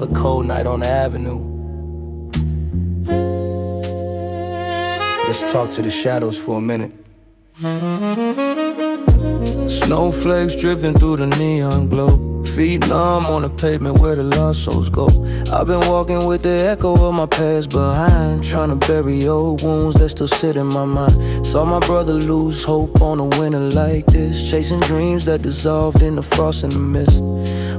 another cold night on the avenue. Let's talk to the shadows for a minute. Snowflakes drifting through the neon glow, feet numb on the pavement where the lost souls go. I've been walking with the echo of my past behind, trying to bury old wounds that still sit in my mind. Saw my brother lose hope on a winter like this, chasing dreams that dissolved in the frost and the mist.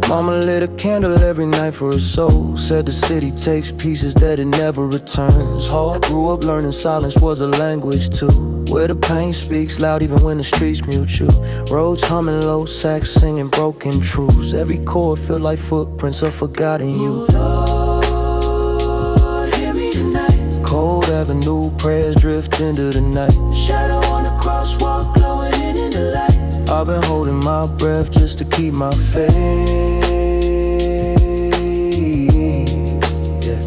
Mama lit a candle every night for her soul, said the city takes pieces that it never returns. Hard grew up learning silence was a language too, where the pain speaks loud even when the streets mute you. Roads humming low, sax singing broken truths. Every chord feel like footprints of forgotten youth. Lord, hear me tonight. Cold avenue, prayers drift into the night. Shadow on the crosswalk, glowing in the light. I've been holding my breath just to keep my faith. Yeah.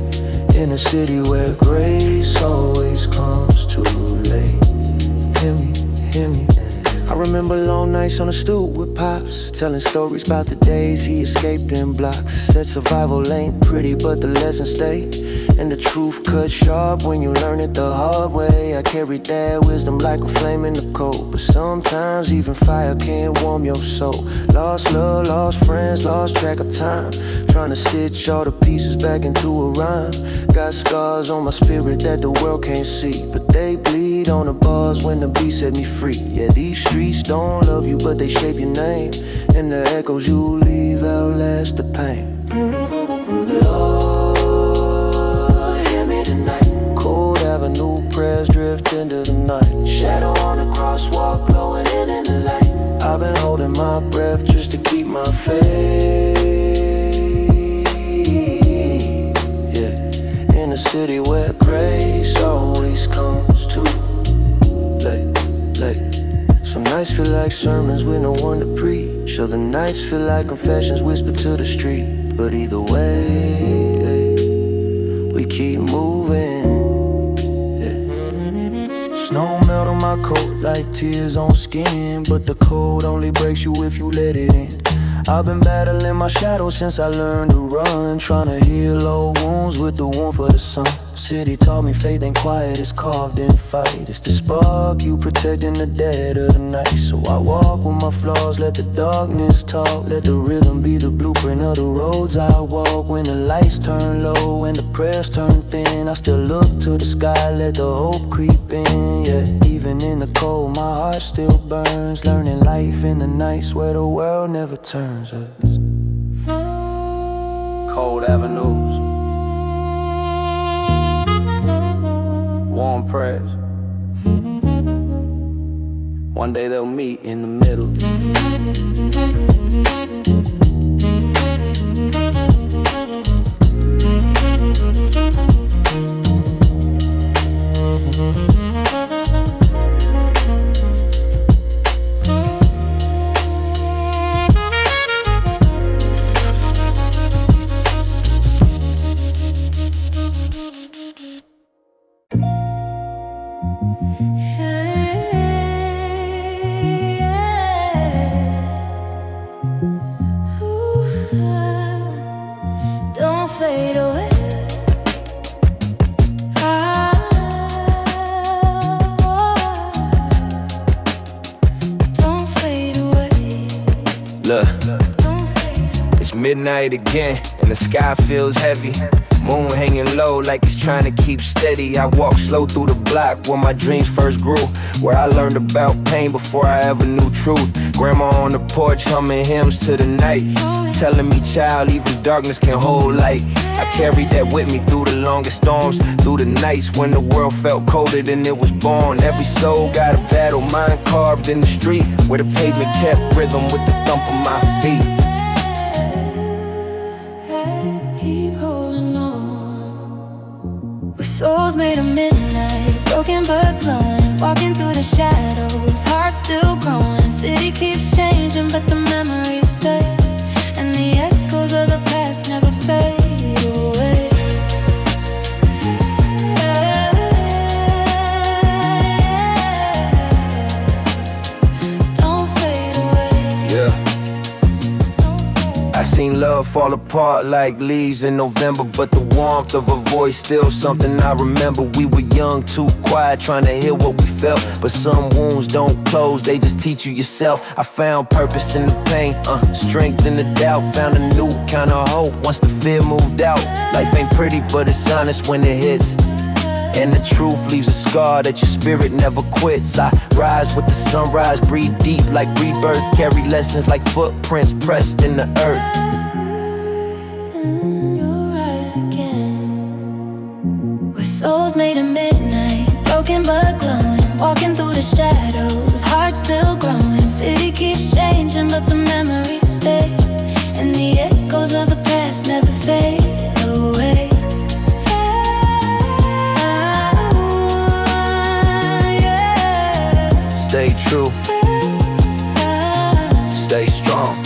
In a city where grace always comes too late. Hear me, hear me. I remember long nights on the stoop with Pops, telling stories about the days he escaped in blocks. Said survival ain't pretty, but the lessons stay, and the truth cut sharp when you learn it the hard way. I carried that wisdom like a flame in the cold, but sometimes even fire can't warm your soul. Lost love, lost friends, lost track of time, trying to stitch all the pieces back into a rhyme. Got scars on my spirit that the world can't see, but they bleed on the bars when the beat set me free. Yeah, these streets don't love you, but they shape your name, and the echoes you leave outlast the pain. Lord, hear me tonight. Cold avenue, prayers drift into the night. Shadow on the crosswalk, glowing in the light. I've been holding my breath just to keep my faith. Yeah, in a city where grace always comes too late. Some nights feel like sermons with no one to preach, other nights feel like confessions whispered to the street. But either way, we keep moving. Yeah. Snow melt on my coat like tears on skin, but the cold only breaks you if you let it in. I've been battling my shadow since I learned to run, trying to heal old wounds with the warmth of the sun. City taught me faith ain't quiet, it's carved in fight. It's the spark you protect in the dead of the night. So I walk with my flaws, let the darkness talk. Let the rhythm be the blueprint of the roads I walk. When the lights turn low and the prayers turn thin, I still look to the sky, let the hope creep in. Yeah, even in the cold, my heart still burns, learning life in the nights where the world never turns us. Cold avenues, warm prayers. One day they'll meet in the middle. Look, it's midnight again, and the sky feels heavy. Moon hanging low like it's trying to keep steady. I walk slow through the block where my dreams first grew, where I learned about pain before I ever knew truth. Grandma on the porch humming hymns to the night, telling me, child, even darkness can hold light. I carried that with me through the longest storms, through the nights when the world felt colder than it was born. Every soul got a battle, mine carved in the street, where the pavement kept rhythm with the thump of my feet. Keep holding on. We're souls made of midnight, broken but glowing, walking through the shadows, hearts still growing. City keeps changing, but the memories stay, and the echoes of the past never fade away. Don't fade away. Yeah. I seen love fall apart like leaves in November, but the warmth of her voice still something I remember. We were young, too quiet, trying to hear what we felt, but some wounds don't close, they just teach you yourself. I found purpose in the pain, strength in the doubt, found a new kind of hope once the fear moved out. Life ain't pretty, but it's honest when it hits, and the truth leaves a scar that your spirit never quits. I rise with the sunrise, breathe deep like rebirth, carry lessons like footprints pressed in the earth. You'll rise again. We're souls made of midnight, broken but glowing, walking through the shadows, hearts still growing. City keeps changing, but the memories stay, and the echoes of the past never fade away. Stay true, stay strong.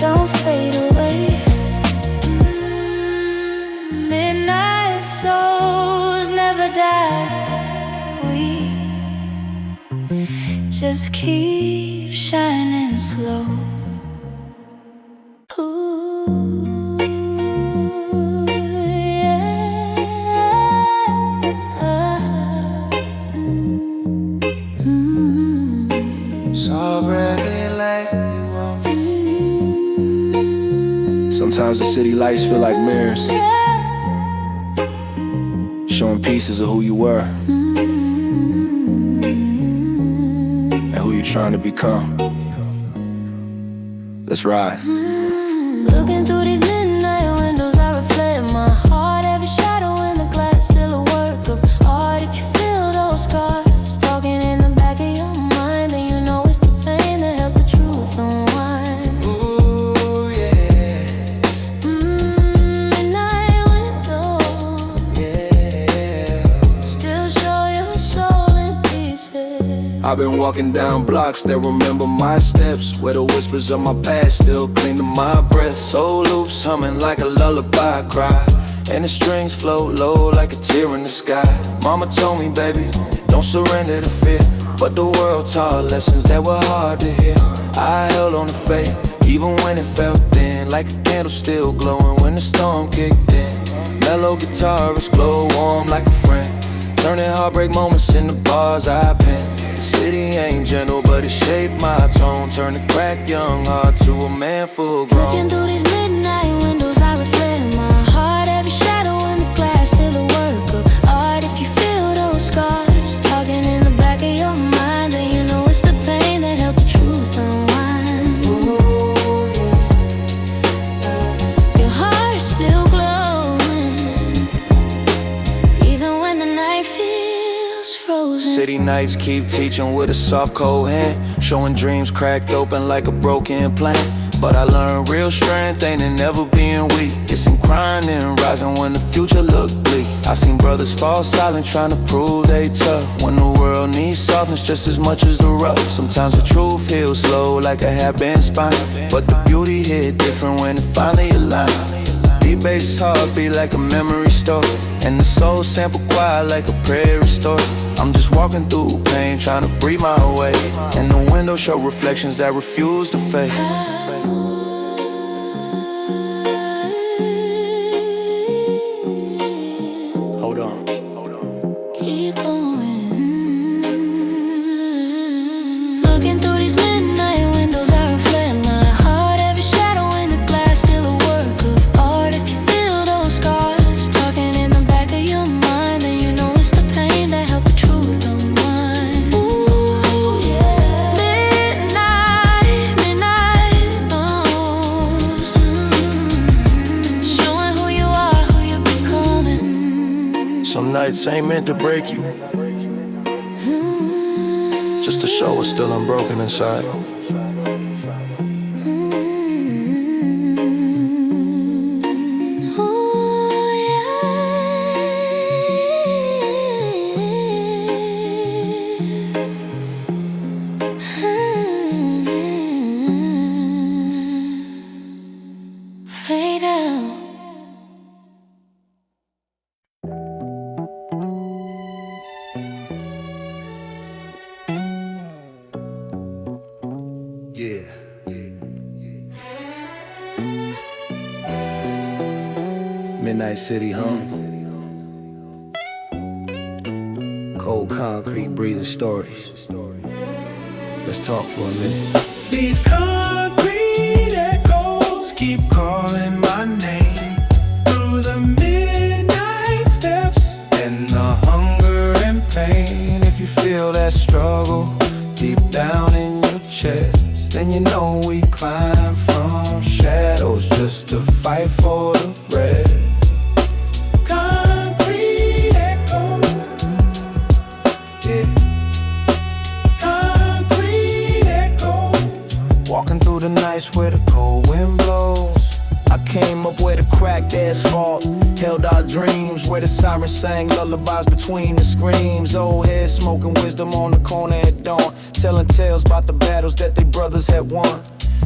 Don't fade away. Midnight souls never die. We just keep shining slow. Sometimes the city lights feel like mirrors, showing pieces of who you were and who you're trying to become. Let's ride. Looking through these midnight windows, I reflect my heart. Every shadow in the glass, still a work of art. If you feel those scars talking in the back of your mind, then you know it's the pain that helped the truth unwind. Ooh, yeah. Midnight window, Yeah. still show your soul in pieces. I've been walking down blocks that remember my steps, where the whispers of my past still cling to my breath. Soul loops humming like a lullaby cry, and the strings float low like a tear in the sky. Mama told me, baby, don't surrender to fear, but the world taught lessons that were hard to hear. I held on to faith, even when it felt thin, like a candle still glowing when the storm kicked in. Mellow guitarist glow warm like a friend, turning heartbreak moments into bars I pen. The city ain't gentle, but it shaped my tone, turned a cracked young heart to a man full grown. Looking through these midnight windows, I reflect my heart. Every shadow in the glass, still a work of art. If you feel those scars talking in the back of your mind, then you know it's the pain that helped the truth unwind. Your heart's still glowing, even when the night feels frozen. City nights keep teaching with a soft cold hand, showing dreams cracked open like a broken plan. But I learned real strength ain't in never being weak, it's in crying and rising when the future look bleak. I seen brothers fall silent trying to prove they tough, when the world needs softness just as much as the rough. Sometimes the truth heals slow like a hair-bent spine, but the beauty hit different when it finally aligned. Deep bass heartbeat like a memory store, and the soul sample quiet like a prayer restored. I'm just walking through pain, trying to breathe my way, and the window show reflections that refuse to fade. Hold on. Keep going. Looking through these midnight windows, I reflect my heart. Every shadow in the glass, still a work of art. If you feel those scars talking in the back of your mind, then you know it's the pain that helped the truth unwind. Ooh, yeah. Midnight moons, showing who you are, who you're becoming. Some nights ain't meant to break you, just to show what's still unbroken inside. Fade out. Midnight City hums. Cold concrete breathing stories. Let's talk for a minute. These concrete echoes keep calling my name through the midnight steps And the hunger and pain, if you feel that struggle deep down in your chest, then you know we climb from shadows just to fight for the rest. concrete echoes, Yeah, concrete echoes. walking through the nights where the cold wind blows. I came up where the cracked asphalt held our dreams, where the sirens sang lullabies between the screams. Old heads smoking wisdom on the corner at dawn, telling tales about the battles that they brothers had won.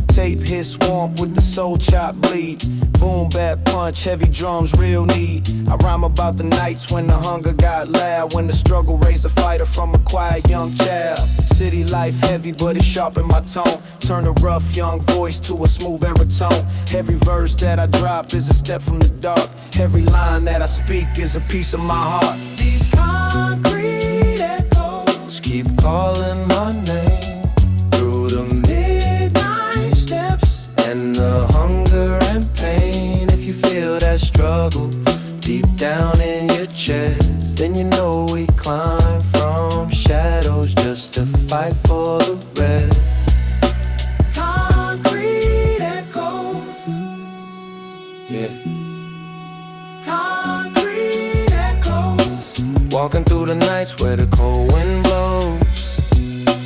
Tape hit swamp with the soul chop bleed. Boom bap punch, heavy drums, real need. I rhyme about the nights when the hunger got loud, when the struggle raised a fighter from a quiet young child. City life heavy, but it sharpened my tone. Turn a rough young voice to a smooth baritone. Every verse that I drop is a step from the dark. Every line that I speak is a piece of my heart. These concrete echoes Keep calling my name through the midnight steps and the hunger and pain. If you feel that struggle deep down in your chest, then you know we climb from shadows just to fight for the rest. concrete echoes, Yeah, concrete echoes. walking through the nights where the cold wind blows.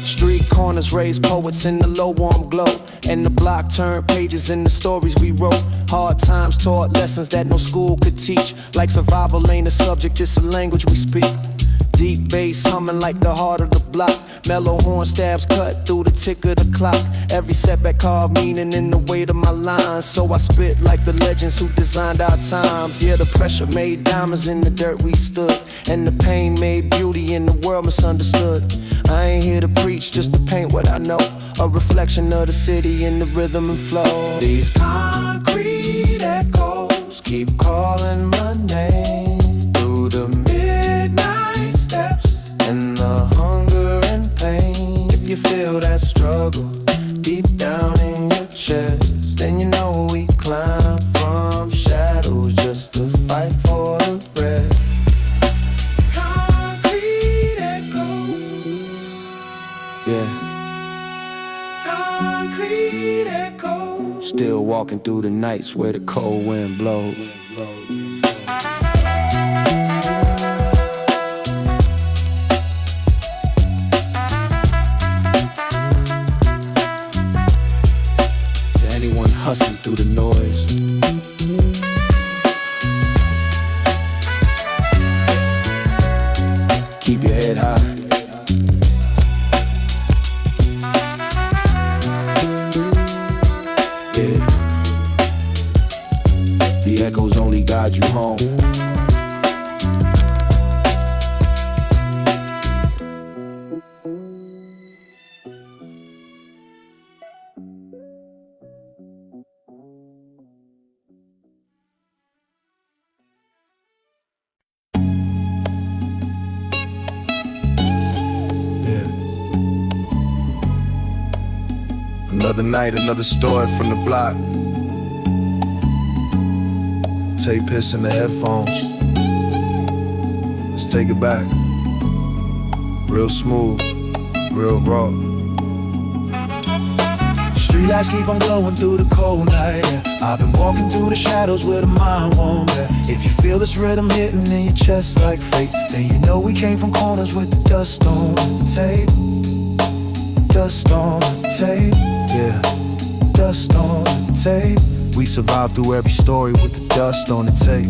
Street corners raised poets in the low warm glow, and the block turned pages in the stories we wrote. Hard times taught lessons that no school could teach, like survival ain't a subject, it's a language we speak. Deep bass humming like the heart of the block. Mellow horn stabs cut through the tick of the clock. Every setback carved meaning in the weight of my lines. So I spit like the legends who designed our times. Yeah, the pressure made diamonds in the dirt we stood, and the pain made beauty in the world misunderstood. I ain't here to preach, just to paint what I know, a reflection of the city in the rhythm and flow. These concrete echoes keep calling my name through the midnight steps and the hunger and pain. If you feel that struggle deep down in your chest, then you know we climb from shadows just to fight for the rest. Concrete echoes, Yeah, concrete echoes. still walking through the nights where the cold wind blows. To anyone hustling through the noise, keep your head high. Yeah. The echoes only guide you home. Another night, another story from the block. Tape hits in the headphones. Let's take it back. Real smooth, real raw. Streetlights keep on glowing through the cold night, yeah. I've been walking through the shadows where the mind won't bet. If you feel this rhythm hitting in your chest like fate, then you know we came from corners with the dust on the tape. Dust on the tape, yeah. Dust on the tape. We survived through every story with the dust on the tape.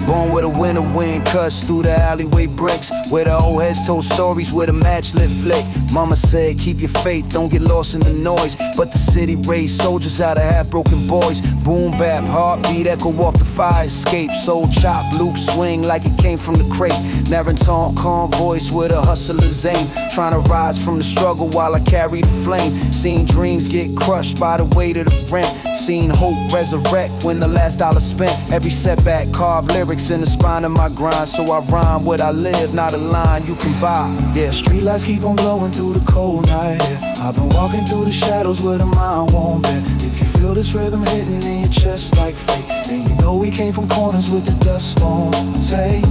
Born with a winter wind cuts through the alleyway bricks, where the old heads told stories with a match lit flick. Mama said keep your faith, don't get lost in the noise, but the city raised soldiers out of half-broken boys. Boom bap, heartbeat echo off the fire escape. Soul chop, loop swing like it came from the crate. Narraton, calm voice with a hustler's aim, trying to rise from the struggle while I carry the flame. Seen dreams get crushed by the weight of the rent, seen hope resurrect when the last dollar spent. Every setback carved lyrics in the spine of my grind, so I rhyme what I live, not a line you can buy. Yeah, Streetlights keep on glowing through the cold night, yeah. I've been walking through the shadows where the mind won't bend. If you feel this rhythm hitting in your chest like fate, then you know we came from corners with the dust on the tape.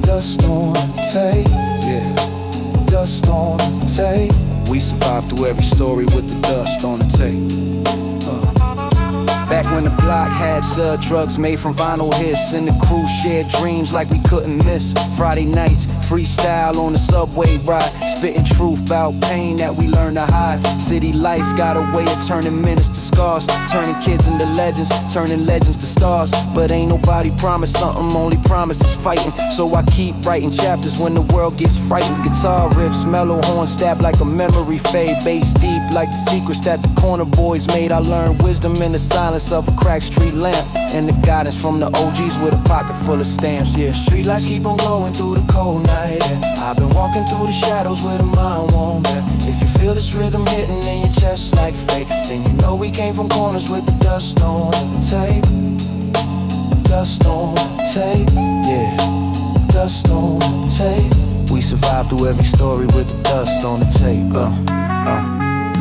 Dust on the tape, yeah. Dust on the tape. We survived through every story with the dust on the tape. Back when the block had drugs made from vinyl hits, and the crew shared dreams like we couldn't miss. Friday nights, freestyle on the subway ride, spitting truth about pain that we learned to hide. City life got a way of turning minutes to scars, turning kids into legends, turning legends to stars. But ain't nobody promised something, only promise is fighting. So I keep writing chapters when the world gets frightened. Guitar riffs, mellow horn stab like a memory fade, bass deep like the secrets that the corner boys made. I learned wisdom in the silence of a cracked street lamp, and the guidance from the OGs with a pocket full of stamps. Yeah, streetlights keep on glowing through the cold night, yeah. I've been walking through the shadows where the mind won't bend. If you feel this rhythm hitting in your chest like fate, then you know we came from corners with the dust on the tape. Dust on the tape, yeah. Dust on the tape. We survived through every story with the dust on the tape.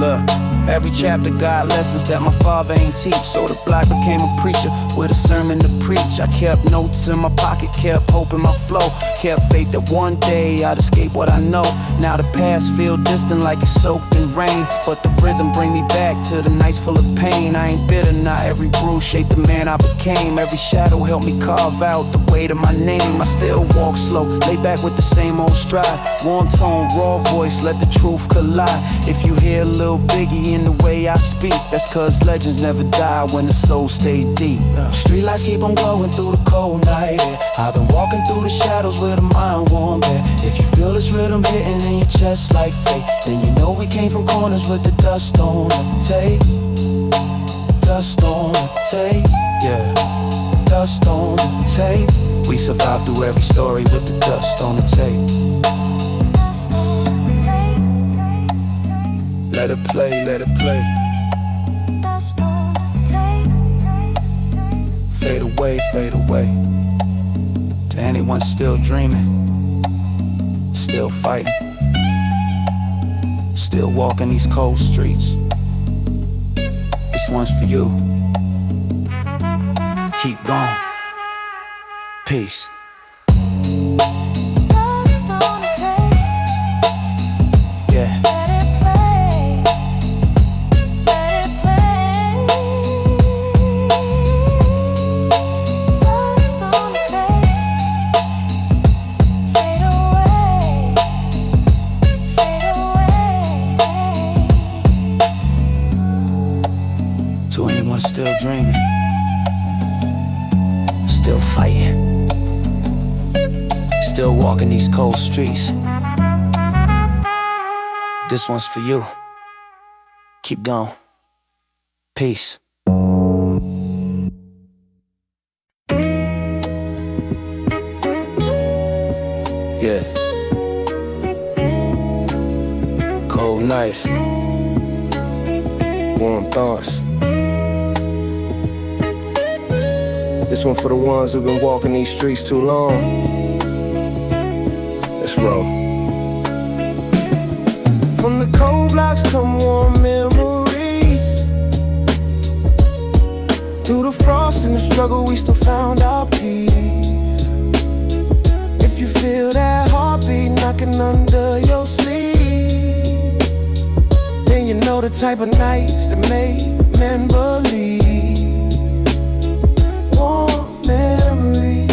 Look, every chapter got lessons that my father ain't teach, so the block became a preacher with a sermon to preach. I kept notes in my pocket, kept hope in my flow, kept faith that one day I'd escape what I know. Now the past feel distant like it's soaked in rain, but the rhythm bring me back to the nights full of pain. I ain't bitter, not every bruise shaped the man I became. Every shadow helped me carve out the weight of my name. I still walk slow, lay back with the same old stride. Warm tone, raw voice, let the truth collide. If you hear a little Biggie in the way I speak, that's cause legends never die when the soul stay deep. Streetlights keep on glowing through the cold night, yeah. I've been walking through the shadows where the mind won't bend. If you feel this rhythm hitting in your chest like fate, then you know we came from corners with the dust on the tape. Dust on the tape, yeah. Dust on the tape. We survived through every story with the dust on the tape. Let it play, let it play. Fade away, fade away. To anyone still dreaming, still fighting, still walking these cold streets, this one's for you. Keep going. Peace. Yeah. To anyone still dreaming, still fighting, still walking these cold streets, this one's for you. Keep going. Peace. Yeah. Cold nights, warm thoughts. This one for the ones who've been walking these streets too long. Let's roll. From the cold blocks come warm memories. Through the frost and the struggle we still found our peace. If you feel that heartbeat knocking under your sleeve, then you know the type of nights that make men believe. Warm memories,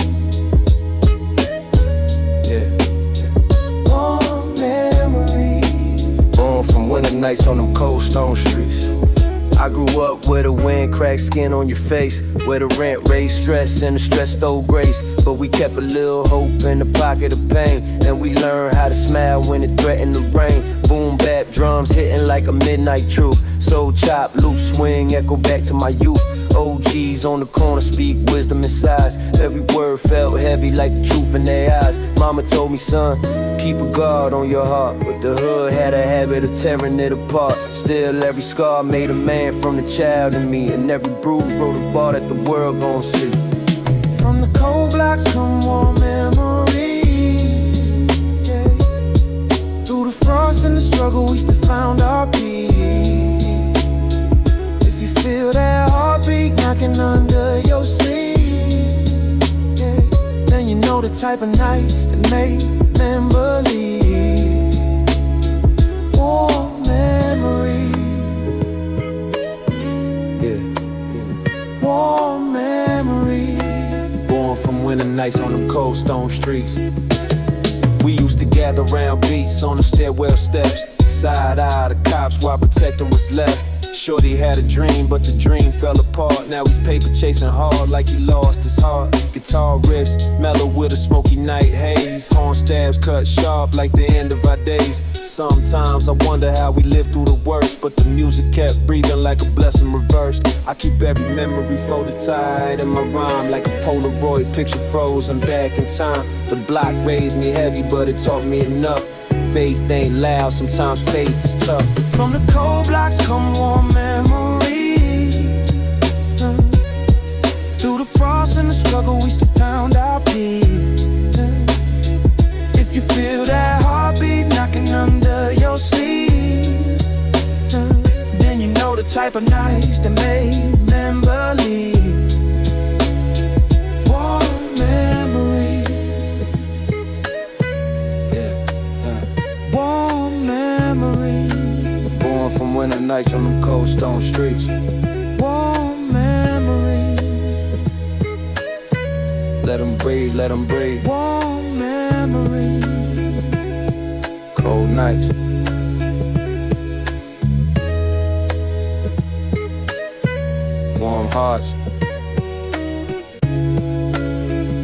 yeah. Warm memories. Born from winter nights on them cold stone streets. I grew up where the wind cracked skin on your face, where the rent raised stress and the stress stole grace. But we kept a little hope in the pocket of pain, and we learned how to smile when it threatened to rain. Boom bap drums hitting like a midnight truth. Soul chop, loop swing, echo back to my youth. OGs on the corner speak wisdom in size. Every word felt heavy like the truth in their eyes. Mama told me, son, keep a guard on your heart, but the hood had a habit of tearing it apart. Still every scar made a man from the child in me, and every bruise wrote a bar that the world gon' see. From the cold blocks come warm memories, yeah. Through the frost and the struggle we still found our peace. If you feel that heartbeat knocking under your sleeve, yeah, then you know the type of nights that make men believe. Warm memories, yeah. Warm memories. Born from winter nights on them cold stone streets. We used to gather round beats on the stairwell steps, side eye the cops while protecting what's left. Shorty had a dream, but the dream fell apart. Now he's paper chasing hard like he lost his heart. Guitar riffs mellow with a smoky night haze. Horn stabs cut sharp like the end of our days. Sometimes I wonder how we lived through the worst, but the music kept breathing like a blessing reversed. I keep every memory folded tight in my rhyme like a Polaroid picture frozen back in time. The block raised me heavy, but it taught me enough. Faith ain't loud, sometimes faith is tough. From the cold blocks come warm memories. Through the frost and the struggle we still found our peace. If you feel that heartbeat knocking under your sleeve, then you know the type of nights that make men believe. Warm memories, warm memories. Born from winter nights on them cold stone streets. Warm memories. Let them breathe, let them breathe. Warm memories. Cold nights. Warm hearts.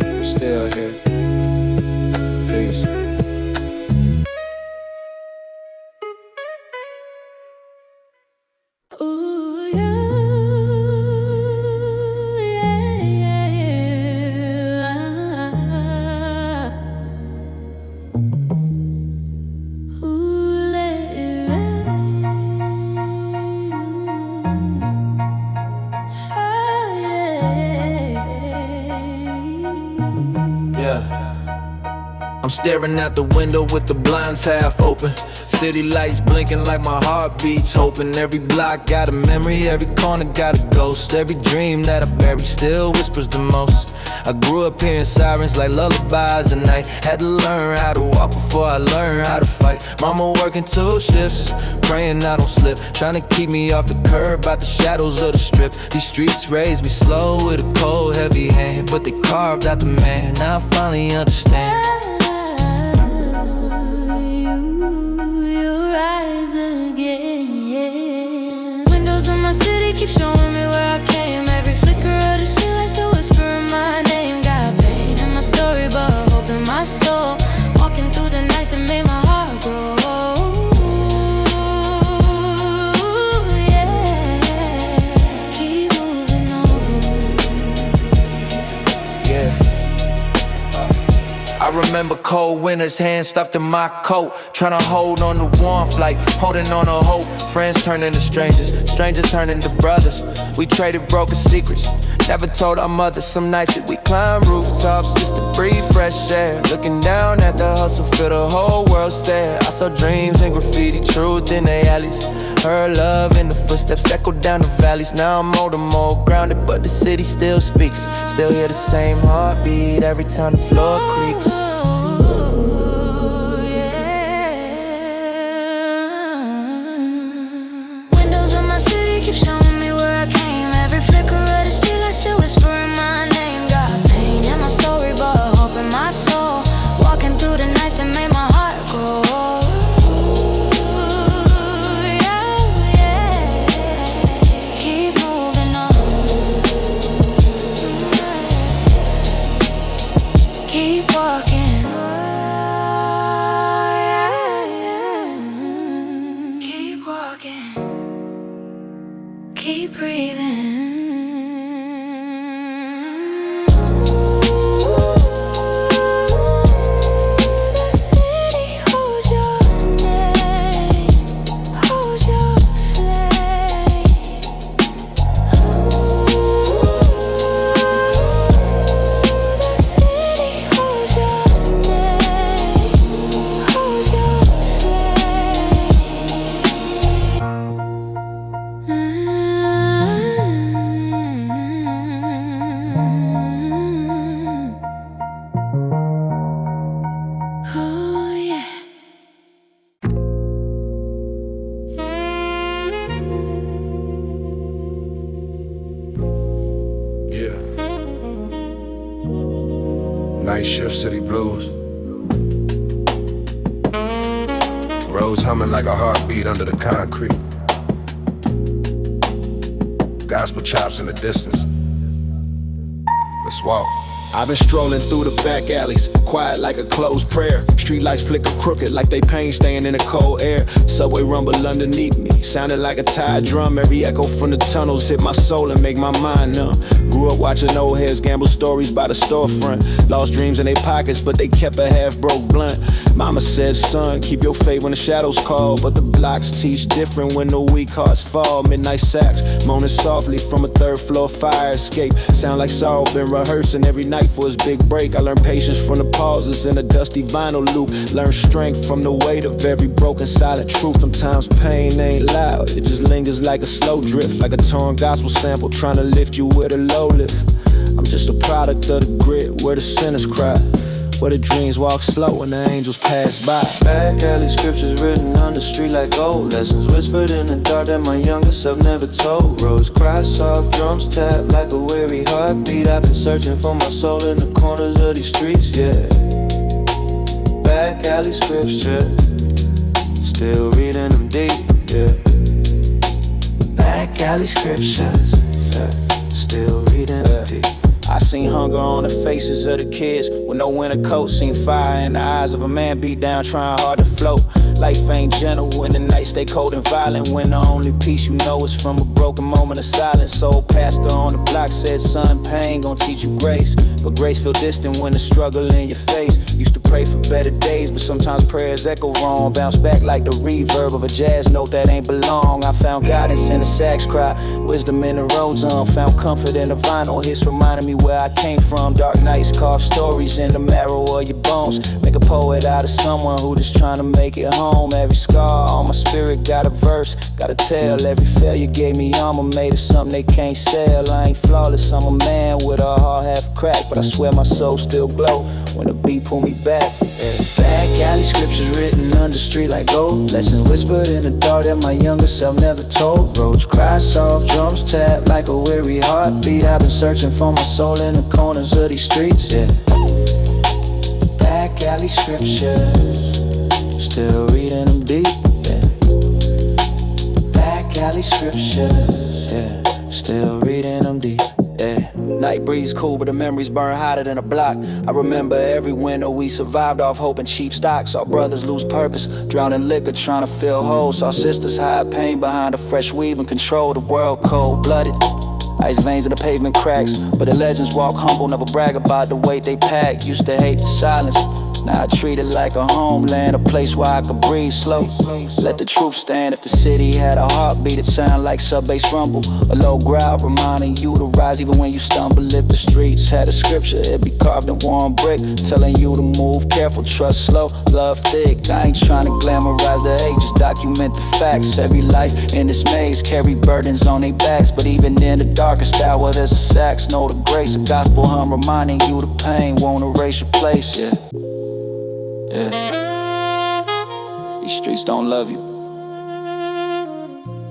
We're still here. Peace. Ooh, yeah, yeah, yeah. Ooh, let it rain. Oh, yeah. Yeah. I'm staring out the window with the blinds half open. City lights blinking like my heart beats hoping. Every block got a memory, every corner got a ghost. Every dream that I bury still whispers the most. I grew up hearing sirens like lullabies at night. Had to learn how to walk before I learned how to fight. Mama working 2 shifts, praying I don't slip, trying to keep me off the curb, out the shadows of the strip. These streets raised me slow with a cold heavy hand, but they carved out the man. Now I finally understand. Keep showing me where I came. Every flicker of the streetlights still whispering my name. Got pain in my story, but hope in my soul. Walking through the nights that made my heart grow. Yeah, keep moving on. Yeah. I remember cold winters, hands stuffed in my coat, trying to hold on to warmth like holding on to hope. Friends turn into strangers, strangers turn into brothers. We traded broken secrets, never told our mothers. Some nights that we climb rooftops just to breathe fresh air. Looking down at the hustle, feel the whole world stare. I saw dreams and graffiti, truth in the alleys. Heard love in the footsteps echo down the valleys. Now I'm older, more grounded, but the city still speaks. Still hear the same heartbeat every time the floor creaks. Showing me where I came. Every flicker of the streetlight still whispering my name. Got pain in my story, but hope in my soul. Walking through the nights that made my heart grow. Yeah, yeah. Shift City Blues. Roads humming like a heartbeat under the concrete. Gospel chops in the distance. Let's walk. I've been strolling through the back alleys, quiet like a closed prayer. Streetlights flicker crooked like they pain staying in the cold air. Subway rumble underneath me, sounded like a tired drum. Every echo from the tunnels hit my soul and make my mind numb. Grew up watching old heads gamble stories by the storefront. Lost dreams in their pockets, but they kept a half-broke blunt. Mama said, son, keep your faith when the shadows call. But the blocks teach different when the weak hearts fall. Midnight sax, moaning softly from a third floor fire escape. Sound like sorrow been rehearsing every night for his big break. I learned patience from the pauses in a dusty vinyl loop. Learn strength from the weight of every broken silent truth. Sometimes pain ain't loud, it just lingers like a slow drift. Like a torn gospel sample trying to lift you with a low lift. I'm just a product of the grit where the sinners cry, where the dreams walk slow and the angels pass by. Back alley scriptures written on the street like gold. Lessons whispered in the dark that my younger self never told. Roads cry soft, drums tap like a weary heartbeat. I've been searching for my soul in the corners of these streets, yeah. Back alley scripture, still reading them deep, yeah. Back alley scriptures, yeah. Still reading them deep. I seen hunger on the faces of the kids with no winter coat. Seen fire in the eyes of a man beat down trying hard to float. Life ain't gentle when the nights stay cold and violent, when the only peace you know is from a broken moment of silence. Old pastor on the block said, son, pain gon' teach you grace, but grace feel distant when the struggle in your face. Used to pray for better days, but sometimes prayers echo wrong. Bounce back like the reverb of a jazz note that ain't belong. I found guidance in the sax cry, wisdom in the road zone. Found comfort in the vinyl hits reminding me where I came from. Dark nights carve stories in the marrow of your bones. Make a poet out of someone who just trying to make it home. Every scar on my spirit got a verse, got a tale. Every failure gave me armor, made it something they can't sell. I ain't flawless, I'm a man with a heart half cracked, but I swear my soul still glow when the beat pull me back, yeah. Back alley scriptures written on the street like gold. Lessons whispered in the dark that my younger self never told. Roads cry soft, drums tap like a weary heartbeat. I've been searching for my soul in the corners of these streets, yeah. Back alley scriptures, still reading them deep, yeah. Back alley scriptures, yeah. Still reading them deep, yeah. Night breeze cool, but the memories burn hotter than a block. I remember every winter we survived off hope and cheap stocks. Saw brothers lose purpose, drown in liquor trying to fill holes. Saw sisters hide pain behind a fresh weave and control the world cold-blooded. Ice veins in the pavement cracks, but the legends walk humble, never brag about the weight they pack. Used to hate the silence, now I treat it like a homeland, a place where I could breathe slow. Let the truth stand. If the city had a heartbeat, it sound like sub-bass rumble. A low growl reminding you to rise even when you stumble. If the streets had a scripture, it'd be carved in warm brick, telling you to move careful, trust slow, love thick. I ain't trying to glamorize the hate, just document the facts. Every life in this maze carry burdens on their backs, but even in the darkest hour there's a sax. Know the grace, a gospel hum reminding you the pain won't erase your place, yeah. Yeah. These streets don't love you,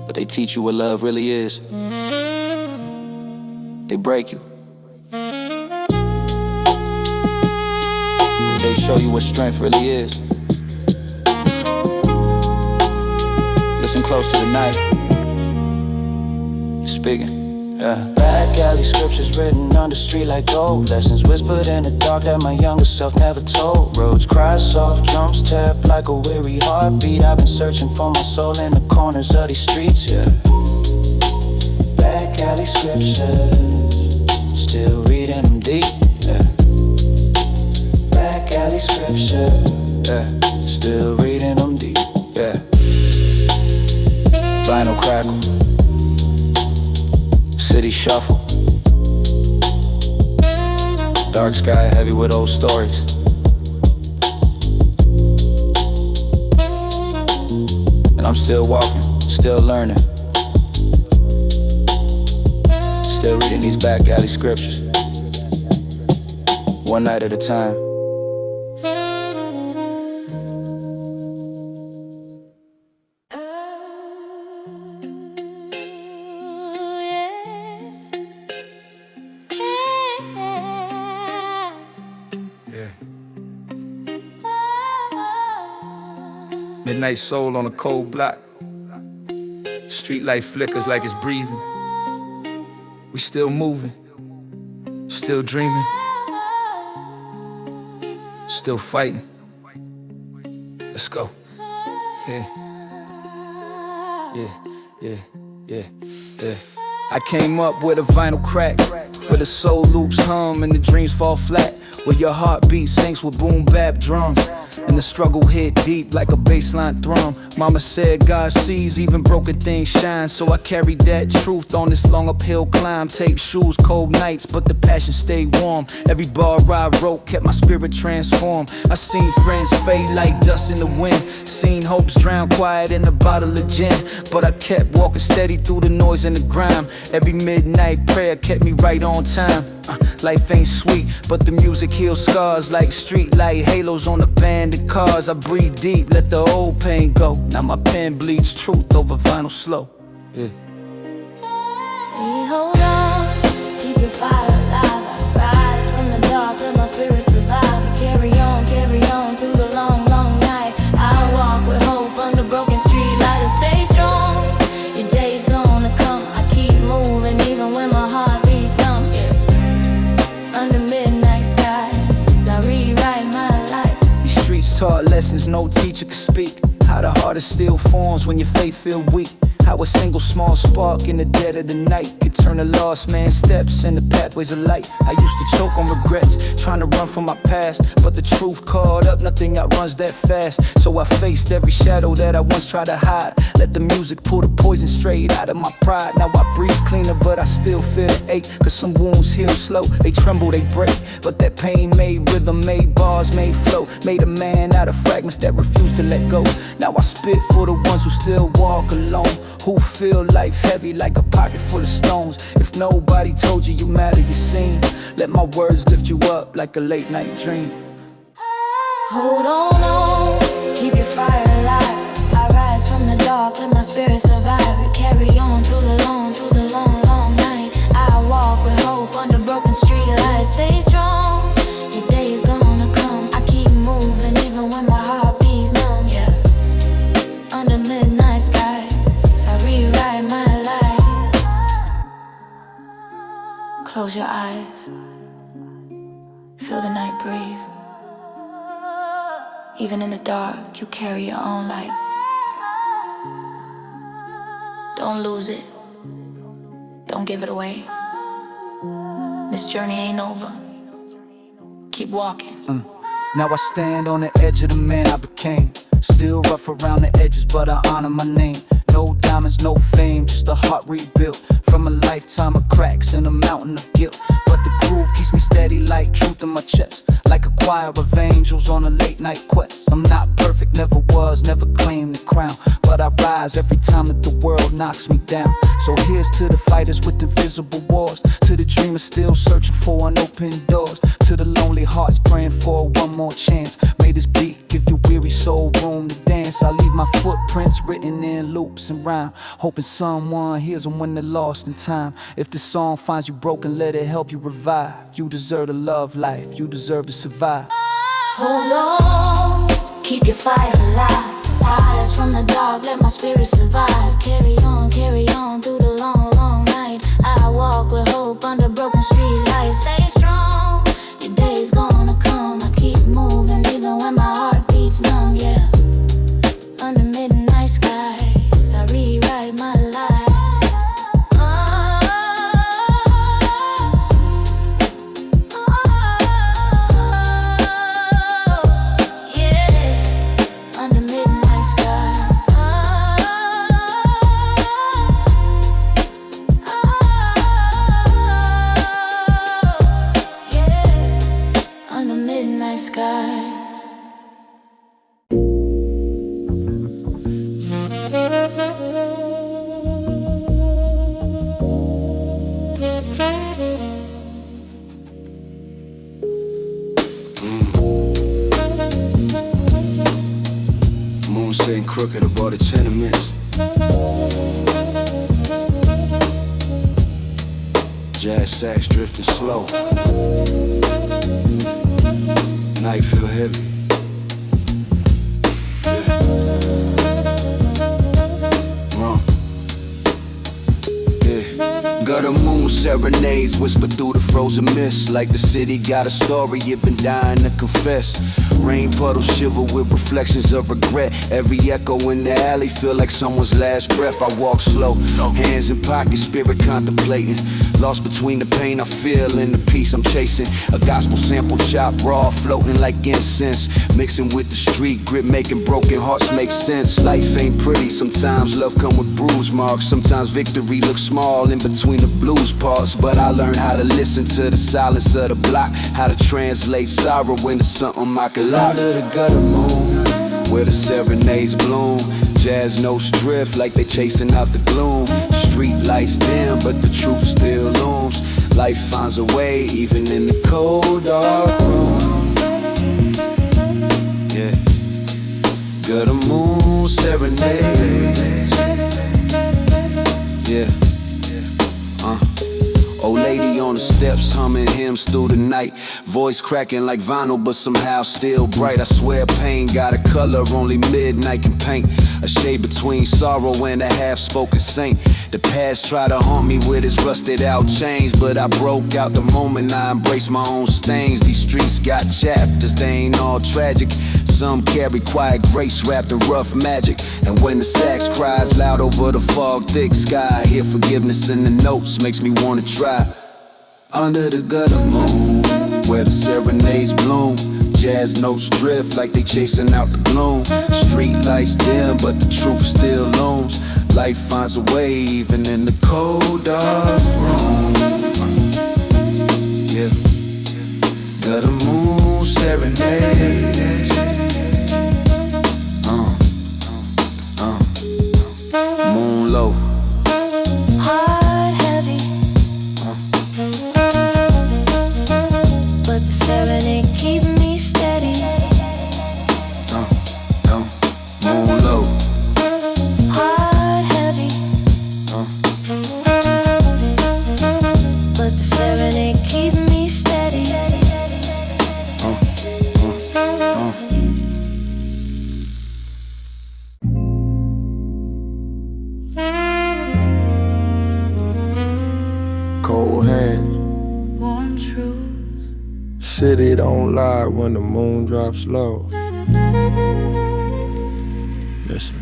but they teach you what love really is. They break you, they show you what strength really is. Listen close to the night, you're speaking. Yeah. Back alley scriptures written on the street like gold. Lessons whispered in the dark that my younger self never told. Roads cry soft, drums tap like a weary heartbeat. I've been searching for my soul in the corners of these streets, yeah. Back alley scriptures, still reading them deep, yeah. Back alley scriptures, Yeah. still reading them deep, Yeah. Vinyl crackle, city shuffle, dark sky heavy with old stories. And I'm still walking, still learning, still reading these back alley scriptures, one night at a time. Yeah. Midnight soul on a cold block. Streetlight flickers like it's breathing. We still moving, still dreaming, still fighting. Let's go. Yeah. I came up with a vinyl crack, where the soul loops hum and the dreams fall flat, where your heartbeat sinks with boom bap drums, and the struggle hit deep like a bassline thrum. Mama said God sees, even broken things shine. So I carried that truth on this long uphill climb. Taped shoes, cold nights, but the passion stayed warm. Every bar I wrote kept my spirit transformed. I seen friends fade like dust in the wind, seen hopes drown quiet in a bottle of gin. But I kept walking steady through the noise and the grime. Every midnight prayer kept me right on time. Life ain't sweet, but the music heals scars like streetlight halos on the bandit cars. I breathe deep, let the old pain go. Now my pen bleeds truth over vinyl slow. Yeah. Hey, hold on, keep your fire alive. I rise from the dark, let my spirit survive. Carry on through the long, long night. I walk with hope under broken streetlights and stay strong. Your day's gonna come, I keep moving even when my heart beats numb. Yeah. Under midnight skies, I rewrite my life. These streets taught lessons no teacher could speak. How the hardest still forms when your faith feel weak. How a single small spark in the dead of the night could turn a lost man's steps into pathways of light. I used to choke on regrets, trying to run from my past, but the truth caught up, nothing outruns that fast. So I faced every shadow that I once tried to hide. Let the music pull the poison straight out of my pride. Now I breathe cleaner, but I still feel the ache, cause some wounds heal slow, they tremble, they break. But that pain made rhythm, made bars, made flow, made a man out of fragments that refuse to let go. Now I spit for the ones who still walk alone, who feel life heavy like a pocket full of stones. If nobody told you you matter, you seen. Let my words lift you up like a late night dream. Hold on, keep your fire alive. I rise from the dark, let my spirit survive. You carry on through the long, long night. I walk with hope under broken streetlights. Stay strong, your day is gonna come. I keep moving even when my heart beats numb. Yeah, under midnight skies, I rewrite my life. Close your eyes, feel the night breathe. Even in the dark, you carry your own light. Don't lose it, don't give it away. This journey ain't over, keep walking. Now I stand on the edge of the man I became. Still rough around the edges, but I honor my name. No diamonds, no fame, just a heart rebuilt from a lifetime of cracks and a mountain of guilt. But the groove keeps me steady like truth in my chest, like a choir of angels on a late night quest. I'm not perfect, never was, never claimed the crown, but I rise every time that the world knocks me down. So here's to the fighters with invisible wars, to the dreamers still searching for unopened doors, to the lonely hearts praying for one more chance. May this beat give your weary soul room to dance. I leave my footprints written in loops and rhyme, hoping someone hears them when they're lost in time. If this song finds you broken, let it help you revive. You deserve to love life, you deserve to survive. Hold on, keep your fire alive. Rise from the dark, let my spirit survive. Carry on through the long, long night. I walk with hope under broken streetlights. Stay strong, your day's gonna come. I keep moving even when my heart beats numb. Yeah, under midnight skies, I rewrite my life. Sitting crooked aboard the tenements. Jazz sax drifting slow. Night feel heavy. Yeah. serenades whisper through the frozen mist. Like the city got a story it been dying to confess. Rain puddles shiver with reflections of regret. Every echo in the alley feel like someone's last breath. I walk slow, hands in pockets, spirit contemplating. Lost between the pain I feel and the peace I'm chasing. A gospel sample chop raw, floating like incense. Mixing with the street grit, making broken hearts make sense. Life ain't pretty, sometimes love come with bruise marks. Sometimes victory looks small in between the blues parts. But I learned how to listen to the silence of the block, how to translate sorrow into something I can lock. Under the gutter moon, where the serenades bloom. Jazz notes drift like they chasing out the gloom. Streetlights dim, but the truth still looms. Life finds a way, even in the cold, dark room. Yeah, gutter moon serenades. Yeah. Old lady on the steps humming hymns through the night. Voice cracking like vinyl but somehow still bright. I swear pain got a color only midnight can paint. A shade between sorrow and a half-spoken saint. The past tried to haunt me with its rusted out chains, but I broke out the moment I embraced my own stains. These streets got chapters, they ain't all tragic. Some carry quiet grace wrapped in rough magic. And when the sax cries loud over the fog thick sky, I hear forgiveness in the notes, makes me wanna try. Under the gutter moon, where the serenades bloom. Jazz notes drift like they chasing out the gloom. Street lights dim, but the truth still looms. Life finds a way, even in the cold, dark room. Yeah, gutter moon serenades. Moon low. Heart heavy, but the serenade keep me steady. Moon low. Heart heavy, but the serenade keep me steady. Cold hands, Warm truths, city don't lie when the moon drops low. Listen.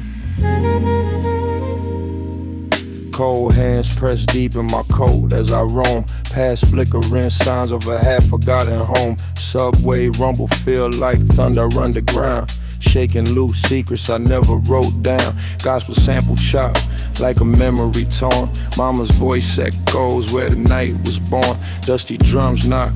Cold hands pressed deep in my coat as I roam past flickering signs of a half-forgotten home. Subway rumble feel like thunder underground. Shaking loose secrets I never wrote down. Gospel sample chop like a memory torn. Mama's voice echoes where the night was born. Dusty drums knock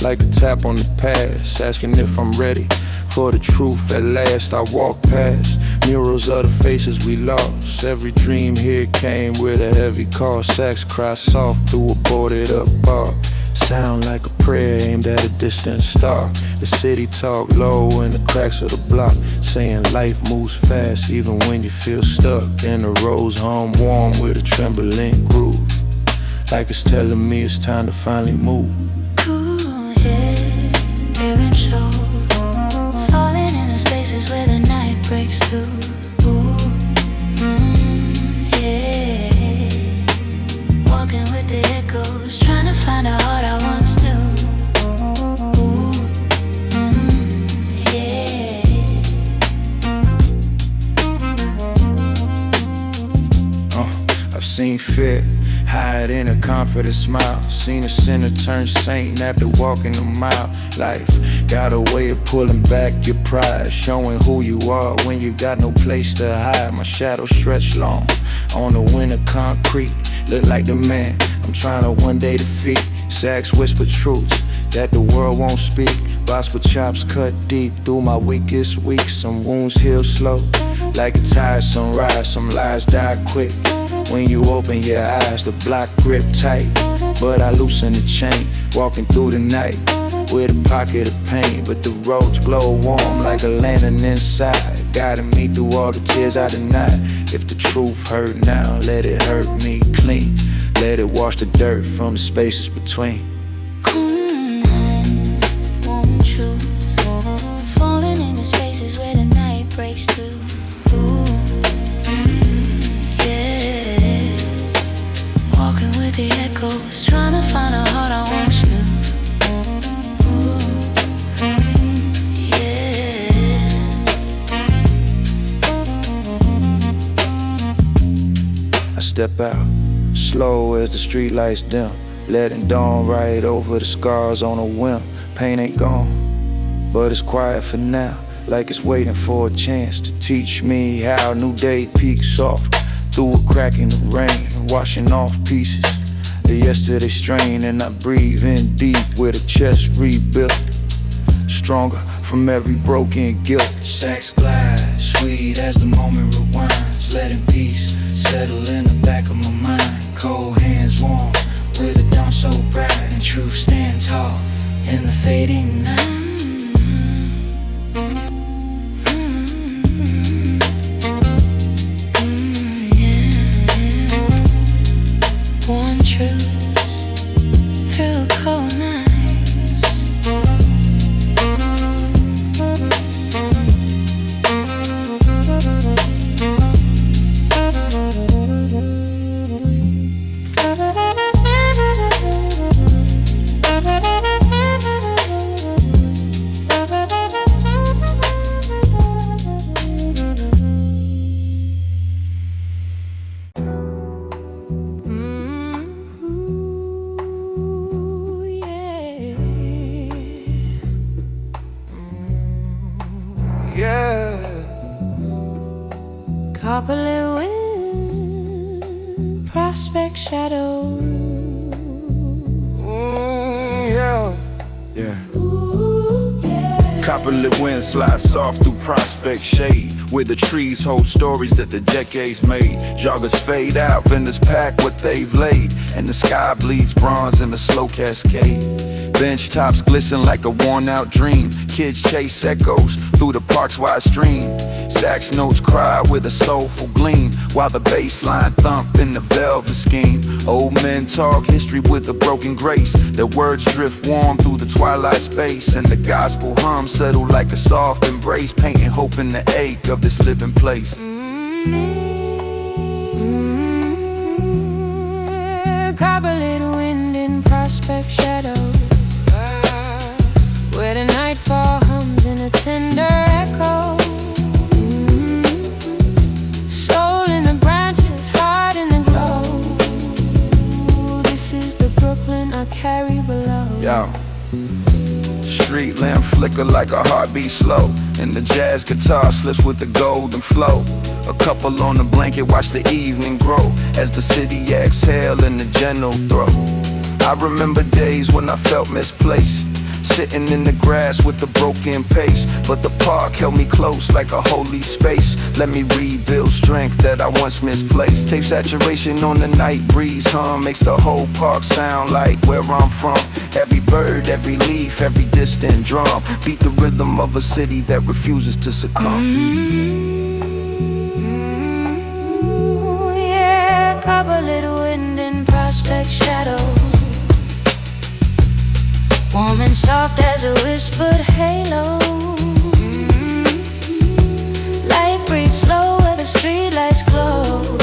like a tap on the past, asking if I'm ready for the truth at last. I walk past murals of the faces we lost. Every dream here came with a heavy call. Sax cry soft through a boarded up bar. Sound like a prayer aimed at a distant star. The city talk low in the cracks of the block, saying life moves fast even when you feel stuck. And the roads hum warm with a trembling groove, like it's telling me it's time to finally move. cool head, hearing show, falling in the spaces where the night breaks through. Ooh, yeah, walking with the echoes, trying to find a heart I once knew. Ooh, yeah. I've seen fear hide in a confident smile. Seen a sinner turn saint after walking a mile. Life got a way of pulling back your pride, showing who you are when you got no place to hide. My shadow stretched long on the winter concrete. Look like the man I'm trying to one day defeat. Sax whisper truths that the world won't speak. Gospel chops cut deep through my weakest week. Some wounds heal slow like a tired sunrise. Some lies die quick when you open your eyes. The block grip tight, but I loosen the chain. Walking through the night with a pocket of pain, but the roads glow warm like a lantern inside, guiding me through all the tears I denied. If the truth hurt now, let it hurt me clean. Let it wash the dirt from the spaces between. Warm truths, falling in the spaces where the night breaks through. Ooh, yeah, walking with the echoes, trying to step out, slow as the streetlights dim, letting dawn right over the scars on a whim. Pain ain't gone, but it's quiet for now, like it's waiting for a chance to teach me how. New day peeks soft through a crack in the rain, washing off pieces of yesterday's strain. And I breathe in deep with a chest rebuilt, stronger from every broken guilt. Sex glides, sweet as the moment rewinds, letting peace settle in the back of my mind. Cold hands warm with a dawn so bright, and truth stand tall in the fading night. One truth through cold nights. Copperlit wind, prospect shadow. Copperlit wind slides soft through prospect shade, where the trees hold stories that the decades made. Joggers fade out, vendors pack what they've laid, and the sky bleeds bronze in a slow cascade. Bench tops glisten like a worn out dream. Kids chase echoes through the park's wide stream. Sax notes cry with a soulful gleam, while the bass line thump in the velvet scheme. Old men talk history with a broken grace. Their words drift warm through the twilight space, and the gospel hum settle like a soft embrace, painting hope in the ache of this living place. Copperlit wind in prospect shadow, where the nightfall hums in a tender echo. Soul in the branches, heart in the glow. This is the Brooklyn I carry below. Yo. Street lamp flicker like a heartbeat slow, and the jazz guitar slips with the golden flow. A couple on the blanket watch the evening grow, as the city exhale in the gentle throw. I remember days when I felt misplaced, sitting in the grass with a broken pace, but the park held me close like a holy space. Let me rebuild strength that I once misplaced. Tape saturation on the night breeze hum, makes the whole park sound like where I'm from. Every bird, every leaf, every distant drum beat the rhythm of a city that refuses to succumb. Yeah, Copperlit wind in prospect shadow, warm and soft as a whispered halo. Life breathes slow where the streetlights glow,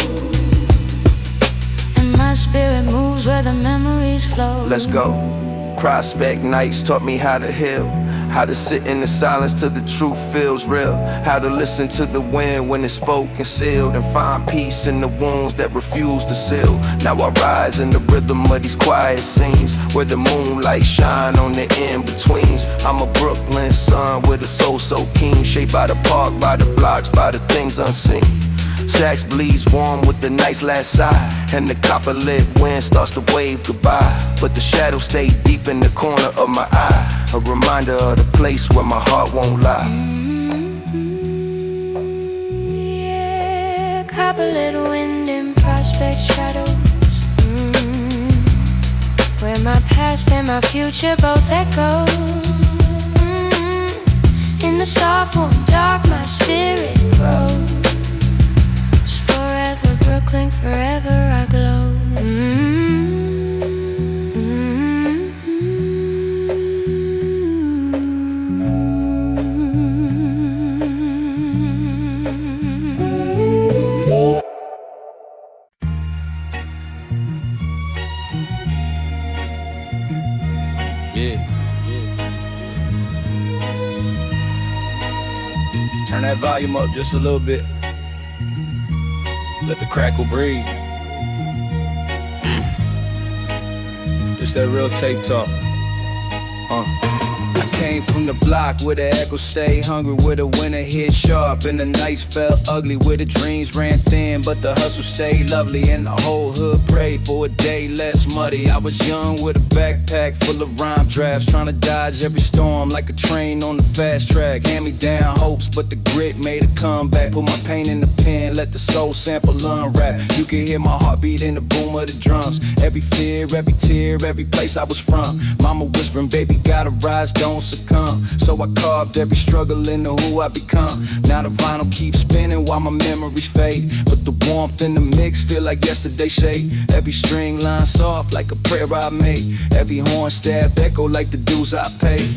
and my spirit moves where the memories flow. Let's go. Prospect nights taught me how to heal, how to sit in the silence till the truth feels real, how to listen to the wind when it's spoken sealed, and find peace in the wounds that refuse to seal. Now I rise in the rhythm of these quiet scenes, where the moonlight shine on the in-betweens. I'm a Brooklyn son with a soul so keen, shaped by the park, by the blocks, by the things unseen. Sax bleeds warm with the night's last sigh, and the copperlit wind starts to wave goodbye, but the shadows stay deep in the corner of my eye, a reminder of the place where my heart won't lie. Yeah, copperlit wind in prospect shadows, where my past and my future both echo. In the soft warm dark my spirit grows. Forever Brooklyn, forever I glow. Turn that volume up just a little bit. Let the crackle breathe. Just that real tape talk. I came from the block where the echo stayed hungry, where the winter hit sharp and the nights felt ugly, where the dreams ran thin but the hustle stayed lovely, and the whole hood prayed for a day less muddy. I was young with a backpack full of rhyme drafts, trying to dodge every storm like a train on the fast track. Hand me down hopes, but the grit made a comeback. Put my pain in the pen, let the soul sample unwrap. You can hear my heartbeat in the boom of the drums. Every fear, every tear, every place I was from. Mama whispering, baby, gotta rise, don't succumb. So I carved every struggle into who I become. Now the vinyl keeps spinning while my memories fade, but the warmth in the mix feel like yesterday's shade. Every string line soft like a prayer I made. Every horn stab echo like the dues I paid.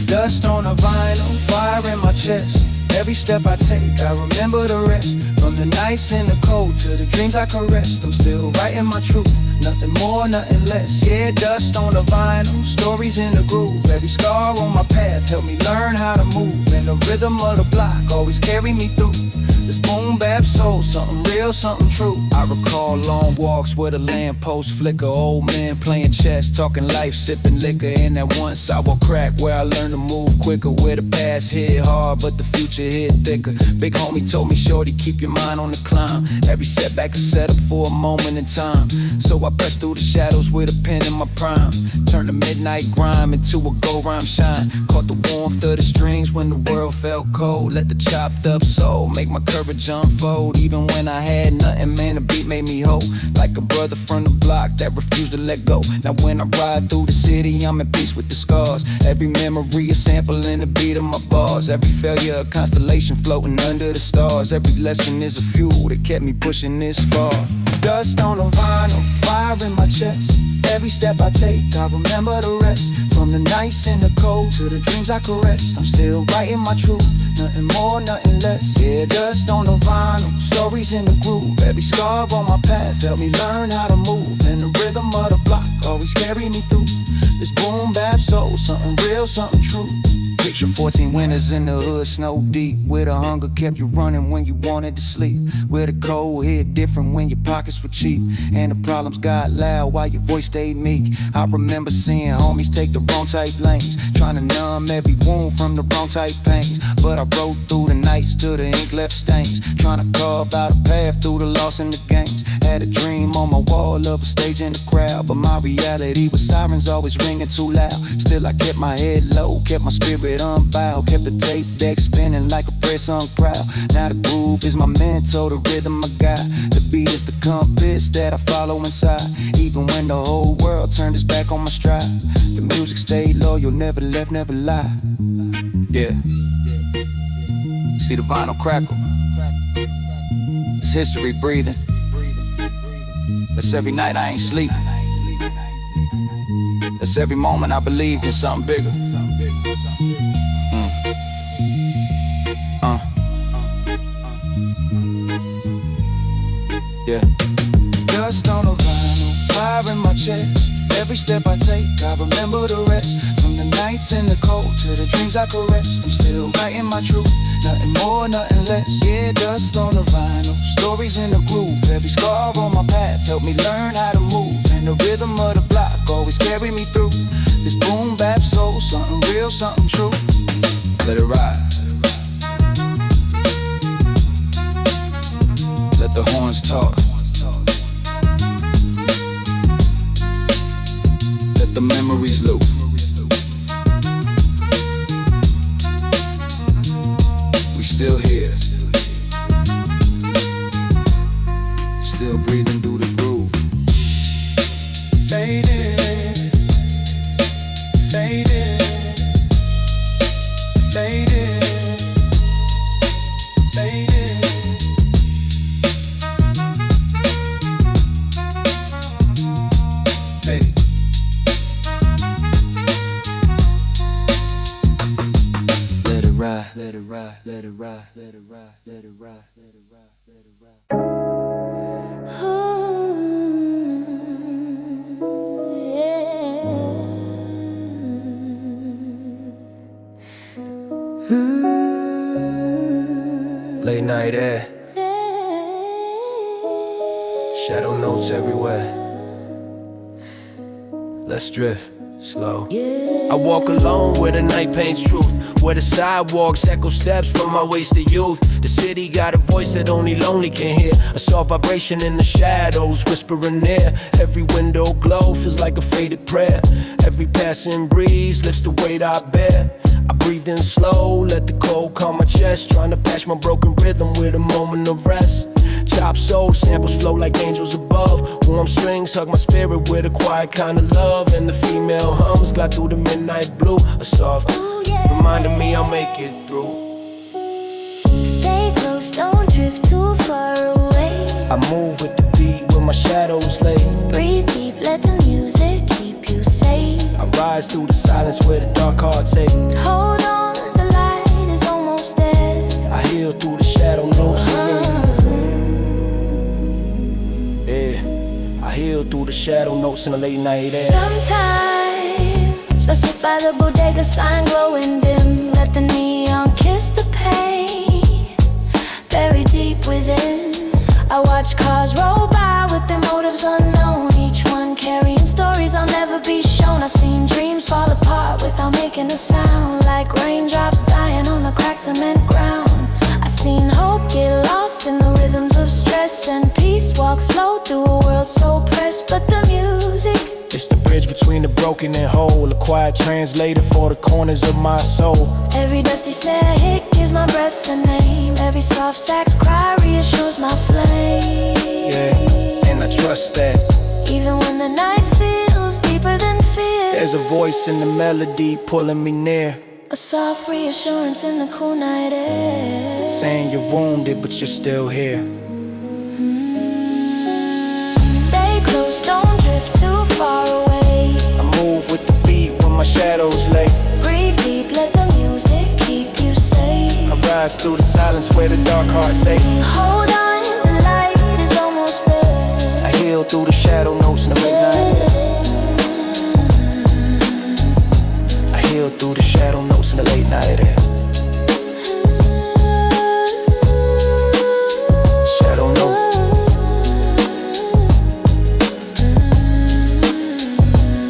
Dust on the vinyl, fire in my chest. Every step I take, I remember the rest. From the nights in the cold to the dreams I caressed, I'm still writing my truth, nothing more, nothing less. Yeah, dust on the vinyl, stories in the groove. Every scar on my path helped me learn how to move, and the rhythm of the block always carried me through. This boom bap soul, something real, something true. I recall long walks where the lamppost flicker, old men playing chess, talking life, sipping liquor. In that one sour crack where I learned to move quicker, where the past hit hard but the future hit thicker. Big homie told me, shorty, keep your mind on the climb. Every setback is set up for a moment in time. So I pressed through the shadows with a pen in my prime. Turned the midnight grime into a gold rhyme shine. Caught the warmth of the strings when the world felt cold. Let the chopped up soul make my courage unfold. Even when I had nothing, man, the beat made me whole. Like a brother from the block that refused to let go. Now when I ride through the city, I'm at peace with the scars. Every memory a sample in the beat of my bars. Every failure a constellation floating under the stars. Every lesson is a fuel that kept me pushing this far. Dust on the vinyl, fire in my chest. Every step I take, I remember the rest. From the nights in the cold to the dreams I caressed, I'm still writing my truth, nothing more, nothing less. Yeah, dust on the vinyl, stories in the groove. Every scar on my path helped me learn how to move, and the rhythm of the block always carried me through. This boom bap soul, something real, something true. Picture 14 winters in the hood, snow deep, where the hunger kept you running when you wanted to sleep, where the cold hit different when your pockets were cheap, and the problems got loud while your voice stayed meek. I remember seeing homies take the wrong type lanes, trying to numb every wound from the wrong type pains. But I rode through the nights till the ink left stains, trying to carve out a path through the loss and the gains. Had a dream on my wall of a stage in the crowd, but my reality was sirens always ringing too loud. Still I kept my head low, kept my spirit unbowed, kept the tape deck spinning like a prayer song proud. Now the groove is my mentor, the rhythm my guide. The beat is the compass that I follow inside. Even when the whole world turned its back on my stride, the music stayed loyal, never left, never lie. Yeah. See the vinyl crackle, it's history breathing. That's every night I ain't sleeping. That's every moment I believed in something bigger. Yeah. Dust on the vinyl, fire in my chest. Every step I take, I remember the rest. From the nights in the cold to the dreams I caressed, I'm still writing my truth, nothing more, nothing less. Yeah, dust on the vinyl, stories in the groove. Every scar on my path helped me learn how to move, and the rhythm of the block always carried me through. This boom bap soul, something real, something true. Let it ride. Let the horns talk. Let the memories loop. We still here, still breathing through the groove. Faded, faded, faded, faded. Faded. Let it ride, let it ride, let it ride, let it ride, let it ride, let it ride, let it ride. Late night air, shadow notes everywhere. Let's drift slow. I walk alone where the night paints truth, where the sidewalks echo steps from my wasted youth. The city got a voice that only lonely can hear, a soft vibration in the shadows whispering near. Every window glow feels like a faded prayer. Every passing breeze lifts the weight I bear. I breathe in slow, let the cold calm my chest, trying to patch my broken rhythm with a moment of rest. Chop soul, samples flow like angels above. Warm strings hug my spirit with a quiet kind of love. And the female hums glide through the midnight blue, a soft reminding me I'll make it through. Stay close, don't drift too far away. I move with the beat where my shadows lay. Breathe deep, let the music keep you safe. I rise through the silence where the dark hearts ache. Hold on, the light is almost there. I heal through the shadow notes. I heal through the shadow notes in the late night air. Sometimes I sit by the bodega sign glowing dim. Let the neon kiss the pain buried deep within. I watch cars roll by with their motives unknown, each one carrying stories I'll never be shown. I've seen dreams fall apart without making a sound, like raindrops dying on the cracked cement ground. I've seen hope get lost in the rhythms of stress, and peace walk slow through a world so pressed. But the music, it's the bridge between the broken and whole, a quiet translator for the corners of my soul. every dusty snare hit gives my breath a name. Every soft sax cry reassures my flame. Yeah, and I trust that even when the night feels deeper than fear, there's a voice in the melody pulling me near, a soft reassurance in the cool night air, saying you're wounded but you're still here. Stay close, don't drift too far away. I move with the beat when my shadows lay. Breathe deep, let the music keep you safe. I rise through the silence where the dark hearts ache. Hold on, the light is almost there. I heal through the shadow notes in the late night. I heal through the shadow notes in the late night air. Shadow note.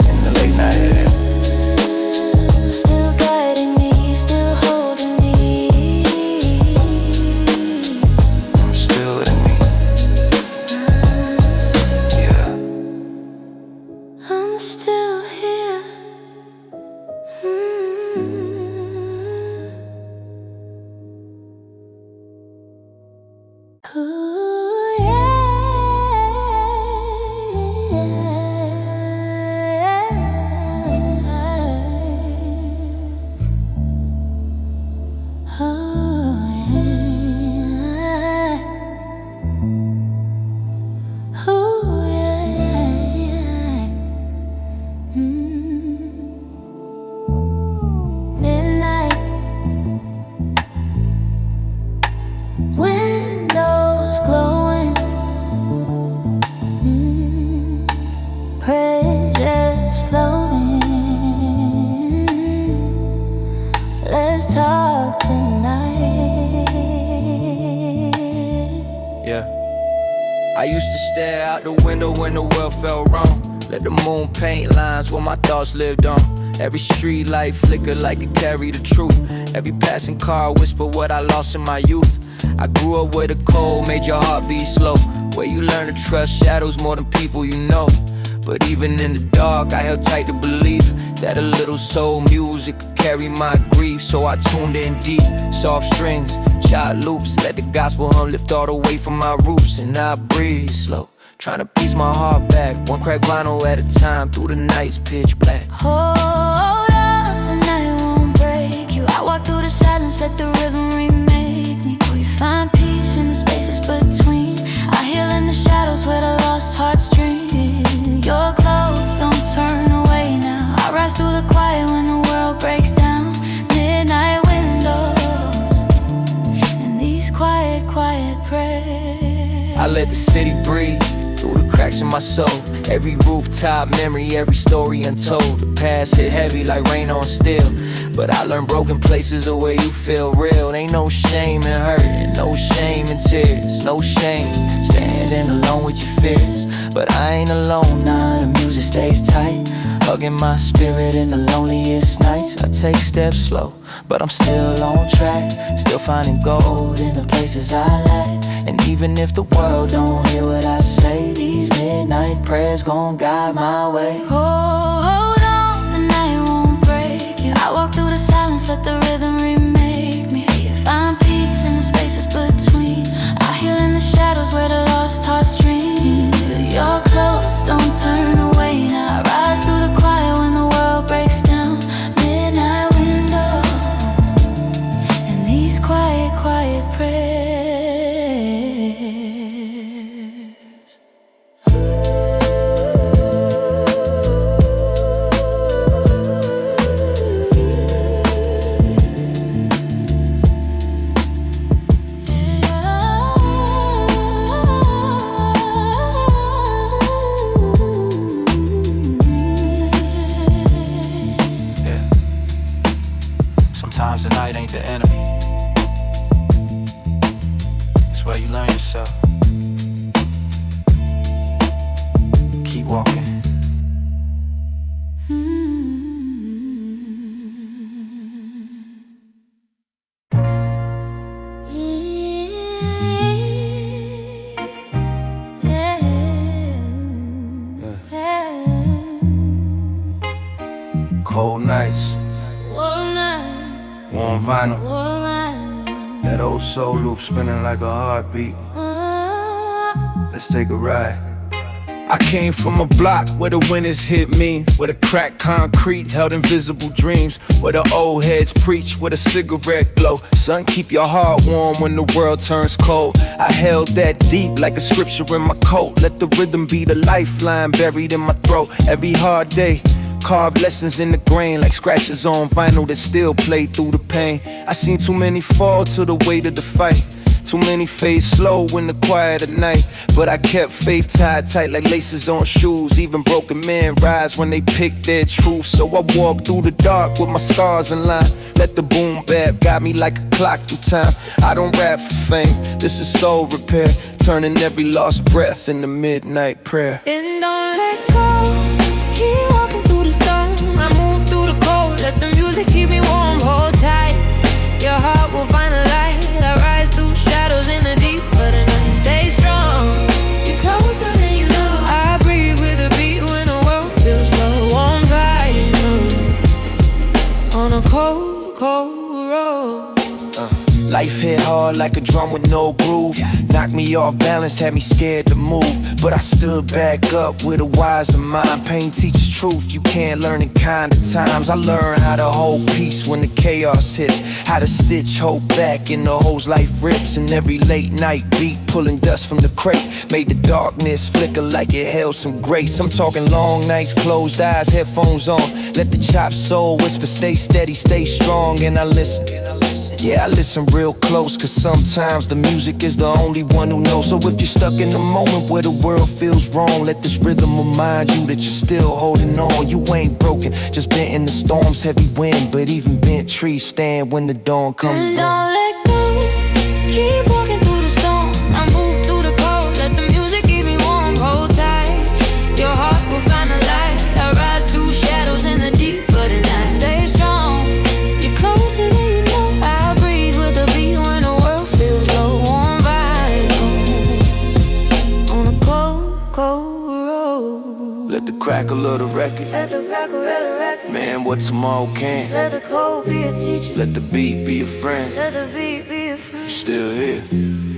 In the late night air. Still guiding me, still holding me. Still in me. Yeah. I'm still here. Ooh, yeah. Oh, yeah. Oh, yeah. Midnight, windows glowing, pressures floating. Let's talk tonight. Yeah. I used to stare out the window when the world felt wrong. Let the moon paint lines where my thoughts lived on. Every street light flicker like it carried the truth. Every passing car whisper what I lost in my youth. I grew up where the cold made your heart beat slow, where you learn to trust shadows more than people you know. But even in the dark, I held tight to believe that a little soul music could carry my grief. So I tuned in deep, soft strings, shot loops, let the gospel hum lift all the way from my roots. And I breathe slow, trying to piece my heart back, one crack vinyl at a time through the night's pitch black. Hold on, the night won't break you. I walk through the silence, let the rhythm remake me. Will you find peace in the spaces between? I heal in the shadows where the lost hearts dream. You're close, don't turn away now. I rise through the quiet when the world breaks down. Midnight windows and these quiet, quiet prayers. I let the city breathe through the cracks in my soul. Every rooftop memory, every story untold. The past hit heavy like rain on steel, but I learned broken places the way you feel real. Ain't no shame in hurt, and no shame in tears. No shame standing alone with your fears, but I ain't alone, nah, the music stays tight. hugging my spirit in the loneliest nights. I take steps slow, but I'm still on track, still finding gold in the places I lack. And even if the world don't hear what I say, these midnight prayers gon' guide my way. Hold on, the night won't break you. I walk through the silence, let the rhythm remake me. Find peace in the spaces between. I heal in the shadows where the lost hearts dream. You're close, don't turn away now. I rise through the quiet when the world breaks down. Midnight windows and these quiet, quiet prayers. Sometimes the night ain't the enemy. It's where you learn yourself. Keep walking. Cold nights, warm vinyl, that old soul loop spinning like a heartbeat. Let's take a ride. I came from a block where the winters hit me, where the cracked concrete held invisible dreams, where the old heads preach with a cigarette glow. Son, keep your heart warm when the world turns cold. I held that deep like a scripture in my coat. Let the rhythm be the lifeline buried in my throat. Every hard day carved lessons in the grain, like scratches on vinyl that still play through the pain. I seen too many fall to the weight of the fight, too many fade slow in the quiet of night. But I kept faith tied tight like laces on shoes. Even broken men rise when they pick their truth. So I walk through the dark with my scars in line. Let the boom bap guide me like a clock through time. I don't rap for fame, this is soul repair, turning every lost breath into midnight prayer. And don't let go, keep walking through the storm. I move through the cold, let the music keep me warm. Hold tight, your heart will find the light. I rise through shadows in the deep of the night. Stay strong, you're closer than you know. I breathe with a beat when the world feels low. On fire, on a cold, cold road. Life hit hard like a drum with no groove. Knocked me off balance, had me scared to move. But I stood back up with a wiser mind. Pain teaches truth, you can't learn in kind of times. I learned how to hold peace when the chaos hits, how to stitch hope back in the holes life rips. And every late night beat pulling dust from the crate made the darkness flicker like it held some grace. I'm talking long nights, closed eyes, headphones on. Let the chop soul whisper, stay steady, stay strong. And I listen, yeah, I listen real close, cause sometimes the music is the only one who knows. So if you're stuck in the moment where the world feels wrong, let this rhythm remind you that you're still holding on. You ain't broken, just bent in the storm's heavy wind. But even bent trees stand when the dawn comes in. Don't let go, keep walking through the storm. I move through the cold, let the music keep me warm. Hold tight, your heart will find the light. I rise through shadows in the deep of the night. Stay strong, you're closer than you know. I breathe with the beat when the world feels low. On vinyl, on a cold, cold road. Let the crackle of the record, Let the crackle of the record, man, what tomorrow can. let the cold be a teacher, Let the beat be a friend, let the beat be a friend. still here.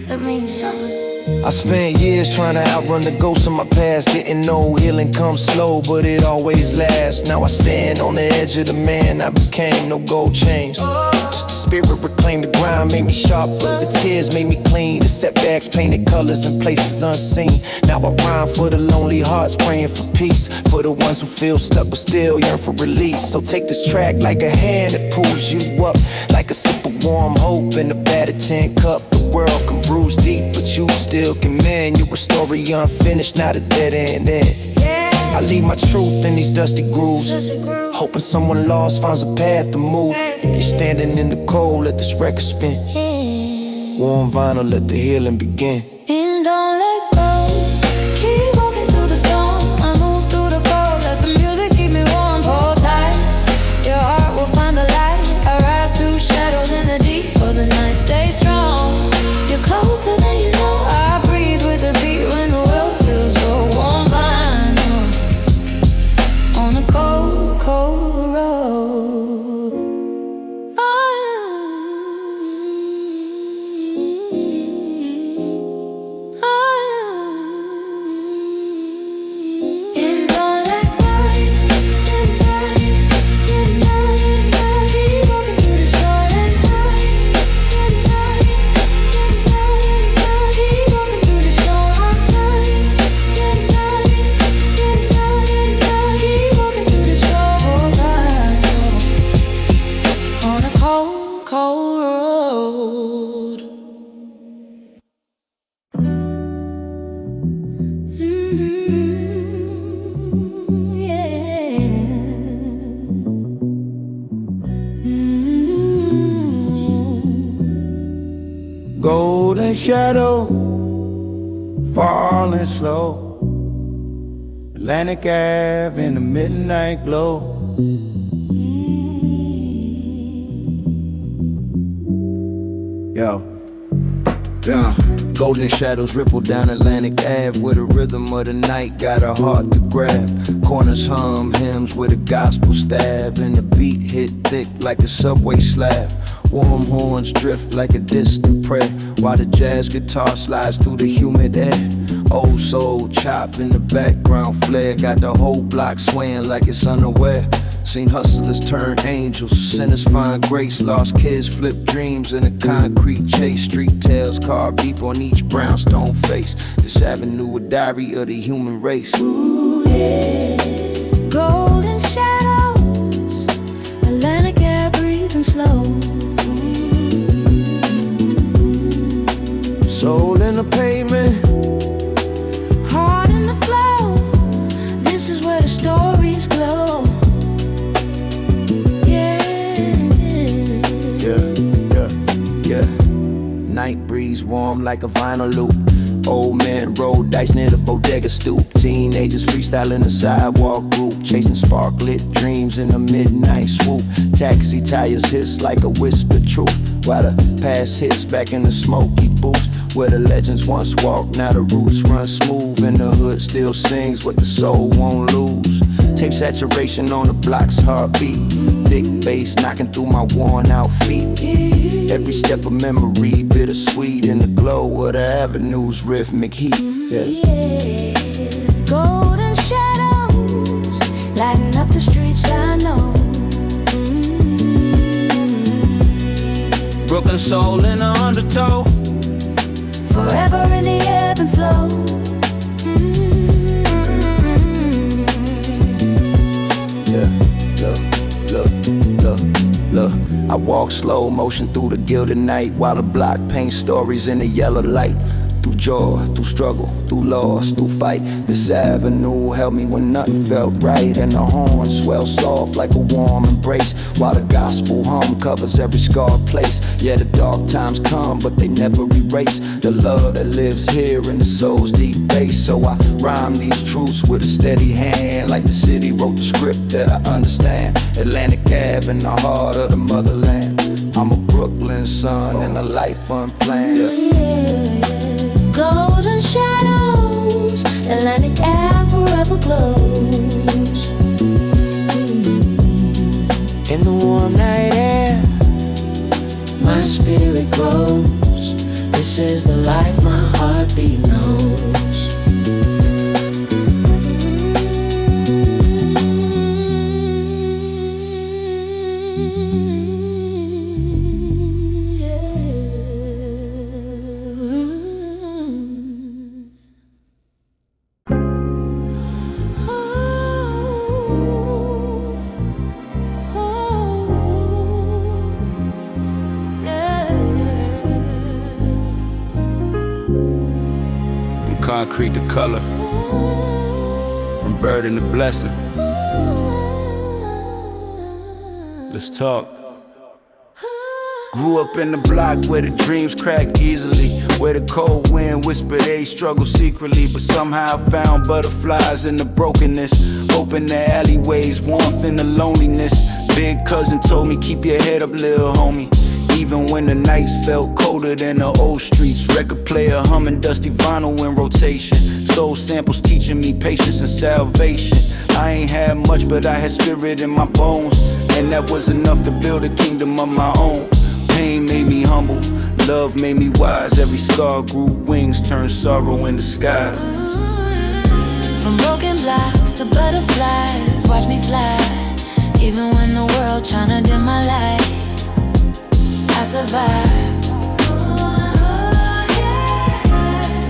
That means something. I spent years trying to outrun the ghosts of my past. Didn't know healing comes slow, but it always lasts. Now I stand on the edge of the man I became, no gold chains. Just the spirit reclaimed, the grind made me sharper. The tears made me clean, the setbacks painted colors in places unseen. Now I rhyme for the lonely hearts, praying for peace. For the ones who feel stuck but still yearn for release. So take this track like a hand that pulls you up, like a sip of warm hope in a battered tin cup. The world can bruise deep, but you still can mend. You a story unfinished, not a dead end. I leave my truth in these dusty grooves, hoping someone lost finds a path to move. You're standing in the cold, let this record spin. Warm vinyl, let the healing begin. And don't let go, keep walking through the storm. I move through the cold, let the music keep me warm. golden shadow falling slow. Atlantic Ave in the midnight glow. Yo, yeah. Golden shadows ripple down Atlantic Ave with the rhythm of the night, got a heart to grab. Corners hum hymns with a gospel stab, and the beat hit thick like a subway slab. Warm horns drift like a distant prayer, while the jazz guitar slides through the humid air. Old soul chop in the background flare, got the whole block swaying like it's unaware. Seen hustlers turn angels, sinners find grace, lost kids flip dreams in a concrete chase. Street tales carved deep on each brownstone face. This avenue a diary of the human race. Ooh, yeah. Golden shadows, Atlantic air breathing slow. Soul in the pavement, Heart in the flow. This is where the stories glow. Night breeze warm like a vinyl loop. Old man roll dice near the bodega stoop. Teenagers freestyling the sidewalk group, chasing sparklit dreams in a midnight swoop. Taxi tires hiss like a whispered truth, while the past hits back in the smoky booth. Where the legends once walked, now the roots run smooth, and the hood still sings what the soul won't lose. Tape saturation on the block's heartbeat, thick bass knocking through my worn out feet. Every step of memory, bittersweet in the glow of the avenue's rhythmic heat. Yeah. Golden shadows lighting up the streets I know. Broken soul in the undertow. Forever in the ebb and flow. Look, I walk slow motion through the gilded night, while the block paints stories in the yellow light. Through joy, through struggle, through loss, through fight. This avenue held me when nothing felt right, and the horn swells soft like a warm embrace, while the gospel hum covers every scarred place. Yeah, the dark times come, but they never erase the love that lives here in the soul's deep base. So I rhyme these truths with a steady hand, like the city wrote the script that I understand. Atlantic Ave in the heart of the motherland. I'm a Brooklyn son and a life unplanned. Golden shadows, Atlantic Ave forever glows. In the warm night air, my spirit grows. This is the life my heartbeat knows. Concrete to color, from burden to blessing. Let's talk. Grew up in the block where the dreams crack easily, where the cold wind whispered they struggle secretly, but somehow found butterflies in the brokenness. Open the alleyways, warmth in the loneliness. Big cousin told me keep your head up, little homie. Even when the nights felt colder than the old streets. Record player humming dusty vinyl in rotation. Soul samples teaching me patience and salvation. I ain't had much, but I had spirit in my bones, and that was enough to build a kingdom of my own. Pain made me humble, love made me wise. Every scar grew wings, turned sorrow into skies. From broken blocks to butterflies, watch me fly. Even when the world tryna dim my light, I survive.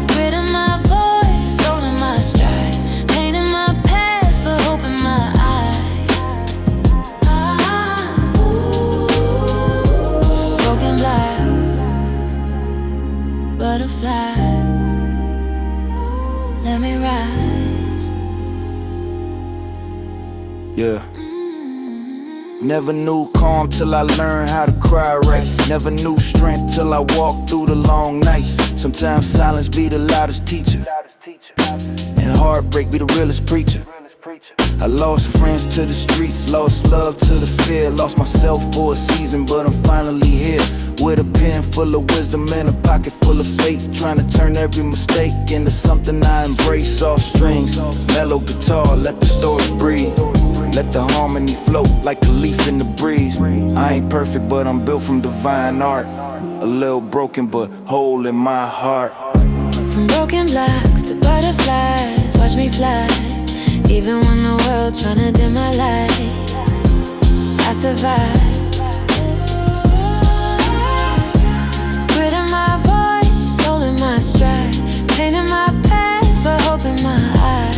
Grit in my voice, soul in my stride. Pain in my past, but hope in my eyes. Broken black, butterfly, let me rise. Yeah. Never knew calm till I learned how to cry right. Never knew strength till I walked through the long nights. Sometimes silence be the loudest teacher, and heartbreak be the realest preacher. I lost friends to the streets, lost love to the fear. Lost myself for a season, but I'm finally here. With a pen full of wisdom and a pocket full of faith, trying to turn every mistake into something I embrace. Soft strings, mellow guitar, let the story breathe. Let the harmony float like a leaf in the breeze. I ain't perfect, but I'm built from divine art. A little broken, but whole in my heart. From broken blocks to butterflies, watch me fly. Even when the world's trying to dim my light, I survive. Grit in my voice, soul in my stride. Pain in my past, but hope in my eyes.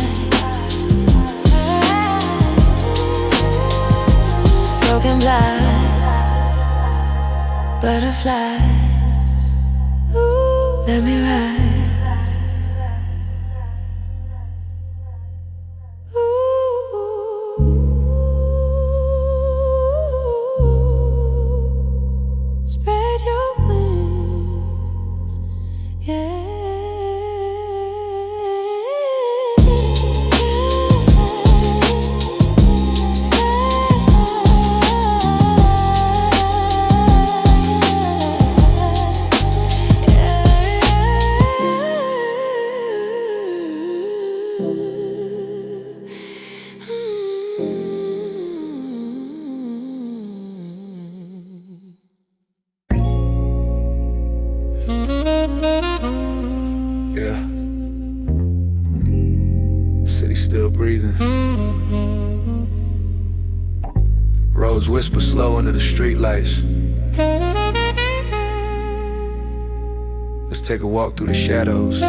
Broken blocks, butterflies, let me ride. Spread your wings, yeah. Yeah. City still breathing. Roads whisper slow under the streetlights. Let's take a walk through the shadows.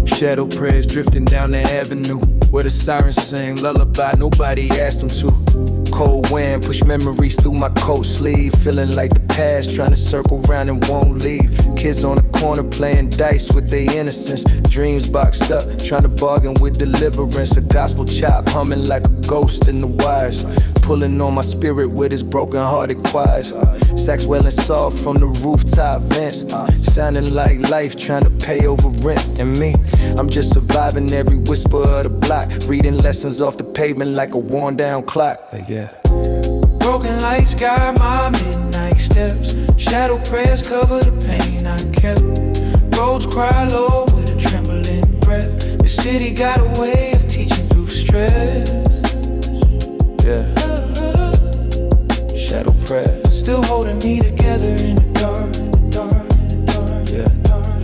Shadow prayers drifting down the avenue, where the sirens sing lullaby nobody asked them to. Cold wind push memories through my coat sleeve, feeling like the past trying to circle round and won't leave. Kids on the corner playing dice with their innocence, dreams boxed up trying to bargain with deliverance. A gospel chop humming like a ghost in the wires, pulling on my spirit with his broken-hearted choirs. Sax welling soft from the rooftop vents, sounding like life trying to pay over rent. And me, I'm just surviving every whisper of the block, reading lessons off the pavement like a worn-down clock. Yeah. Broken lights guide my midnight steps. Shadow prayers cover the pain I kept. Roads cry low with a trembling breath. The city got a way of teaching through stress. Yeah. Shadow prayer still holding me together in the dark, dark, dark. Yeah.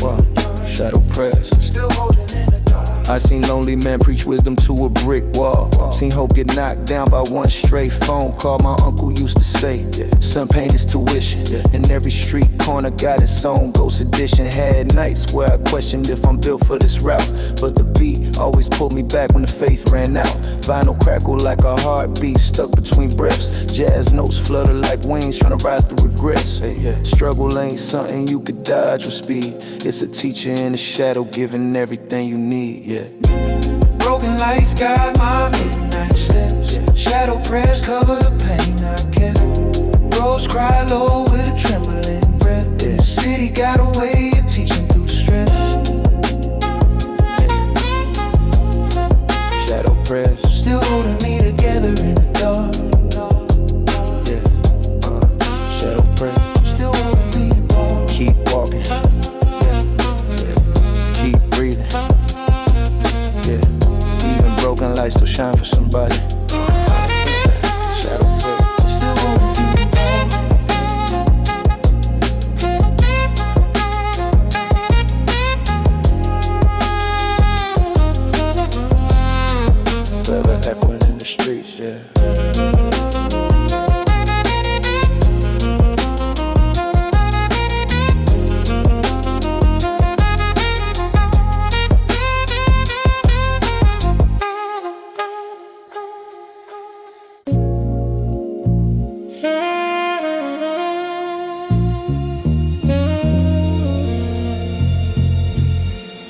Wow. Shadow prayers still holding in the dark. I seen lonely men preach wisdom to a brick wall. Seen hope get knocked down by one stray phone call. My uncle used to say, son, paid his tuition. And every street corner got its own ghost edition. Had nights where I questioned if I'm built for this route, but the beat always pulled me back when the faith ran out. Vinyl crackle like a heartbeat stuck between breaths. Jazz notes flutter like wings trying to rise through regrets. Struggle ain't something you could dodge with speed. It's a teacher in the shadow giving everything you need. Yeah. Broken lights guide my midnight steps. Shadow prayers cover the pain I kept. Roads cry low with a trembling breath. The city got a way of teaching through the stress. Shadow prayers still holding me together in the dark. Shadow prayers still holding me apart. Keep walking. Keep breathing. Even broken lights still shine for somebody. Shadow prayers still holding me apart. forever echoing in the streets. Yeah.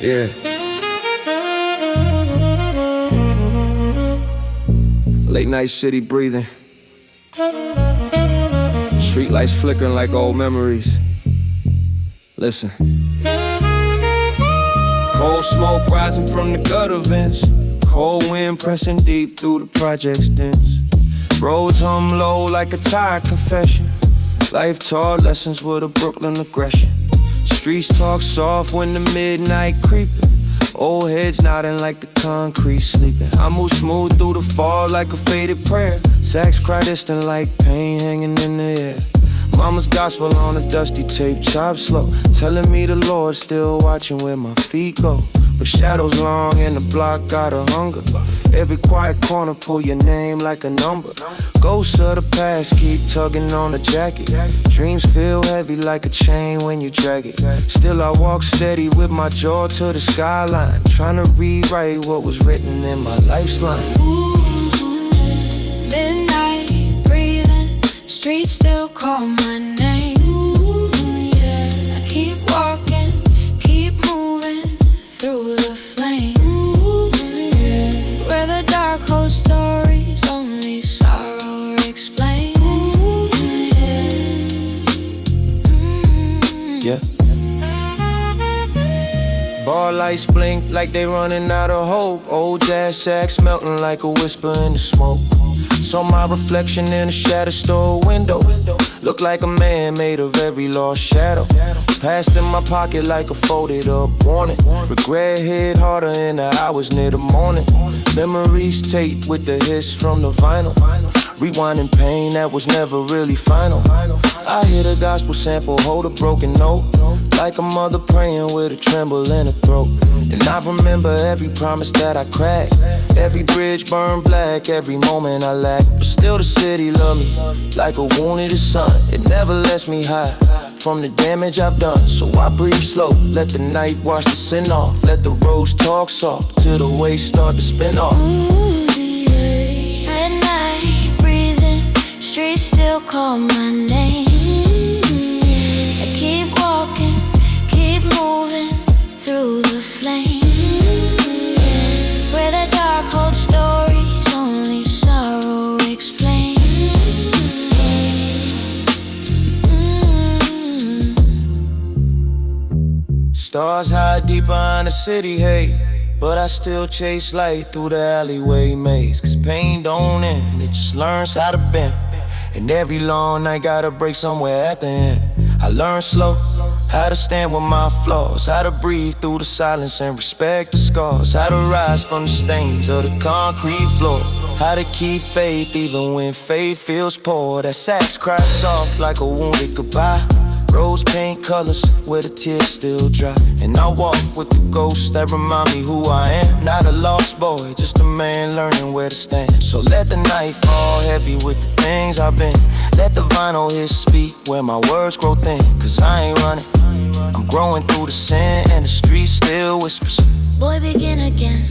Yeah. Late night city breathing. Streetlights flickering like old memories. Listen. Cold smoke rising from the gutter vents. Cold wind pressing deep through the project's dense. Roads hum low like a tired confession. Life taught lessons with a Brooklyn aggression. Streets talk soft when the midnight creeping. Old heads nodding like the concrete sleeping. I move smooth through the fall like a faded prayer. Sax cry distant like pain hanging in the air. Mama's gospel on a dusty tape, chop slow, telling me the Lord's still watching where my feet go. But shadows long and the block got a hunger. Every quiet corner pull your name like a number. Ghosts of the past keep tugging on the jacket. Dreams feel heavy like a chain when you drag it. Still I walk steady with my jaw to the skyline, trying to rewrite what was written in my life's line. Midnight breathing, streets still call my name. Yeah, I keep walking, keep moving through the flame. Where the dark holds stories only sorrow explains. Yeah. Bar lights blink like they running out of hope. Old jazz sax melting like a whisper in the smoke. Saw my reflection in a shattered store window. Look like a man made of every lost shadow. Passed in my pocket like a folded up warning. Regret hit harder in the hours near the morning. Memories taped with the hiss from the vinyl. Rewinding pain that was never really final. I hear the gospel sample, hold a broken note. Like a mother praying with a tremble in her throat. And I remember every promise that I cracked. Every bridge burned black, every moment I lacked. But still the city loved me, like a wounded son. It never lets me hide from the damage I've done. So I breathe slow, let the night wash the sin off. Let the roads talk soft, till the waves start to spin off. At night, breathing, streets still call my name. I keep walking, keep moving through the flame. Where the dark holds stories only sorrow explains. Stars hide deep behind the city hate, but I still chase light through the alleyway maze. Cause pain don't end, it just learns how to bend. And every long night gotta break somewhere at the end. I learned slow how to stand with my flaws, how to breathe through the silence and respect the scars, how to rise from the stains of the concrete floor, how to keep faith even when faith feels poor. That sax cries soft like a wounded goodbye. Rose paint colors where the tears still dry. And I walk with the ghosts that remind me who I am. Not a lost boy, just a man learning where to stand. So let the night fall heavy with the things I've been. Let the vinyl hit speak where my words grow thin. Cause I ain't running, I'm growing through the sin. And the street still whispers, Boy, begin again.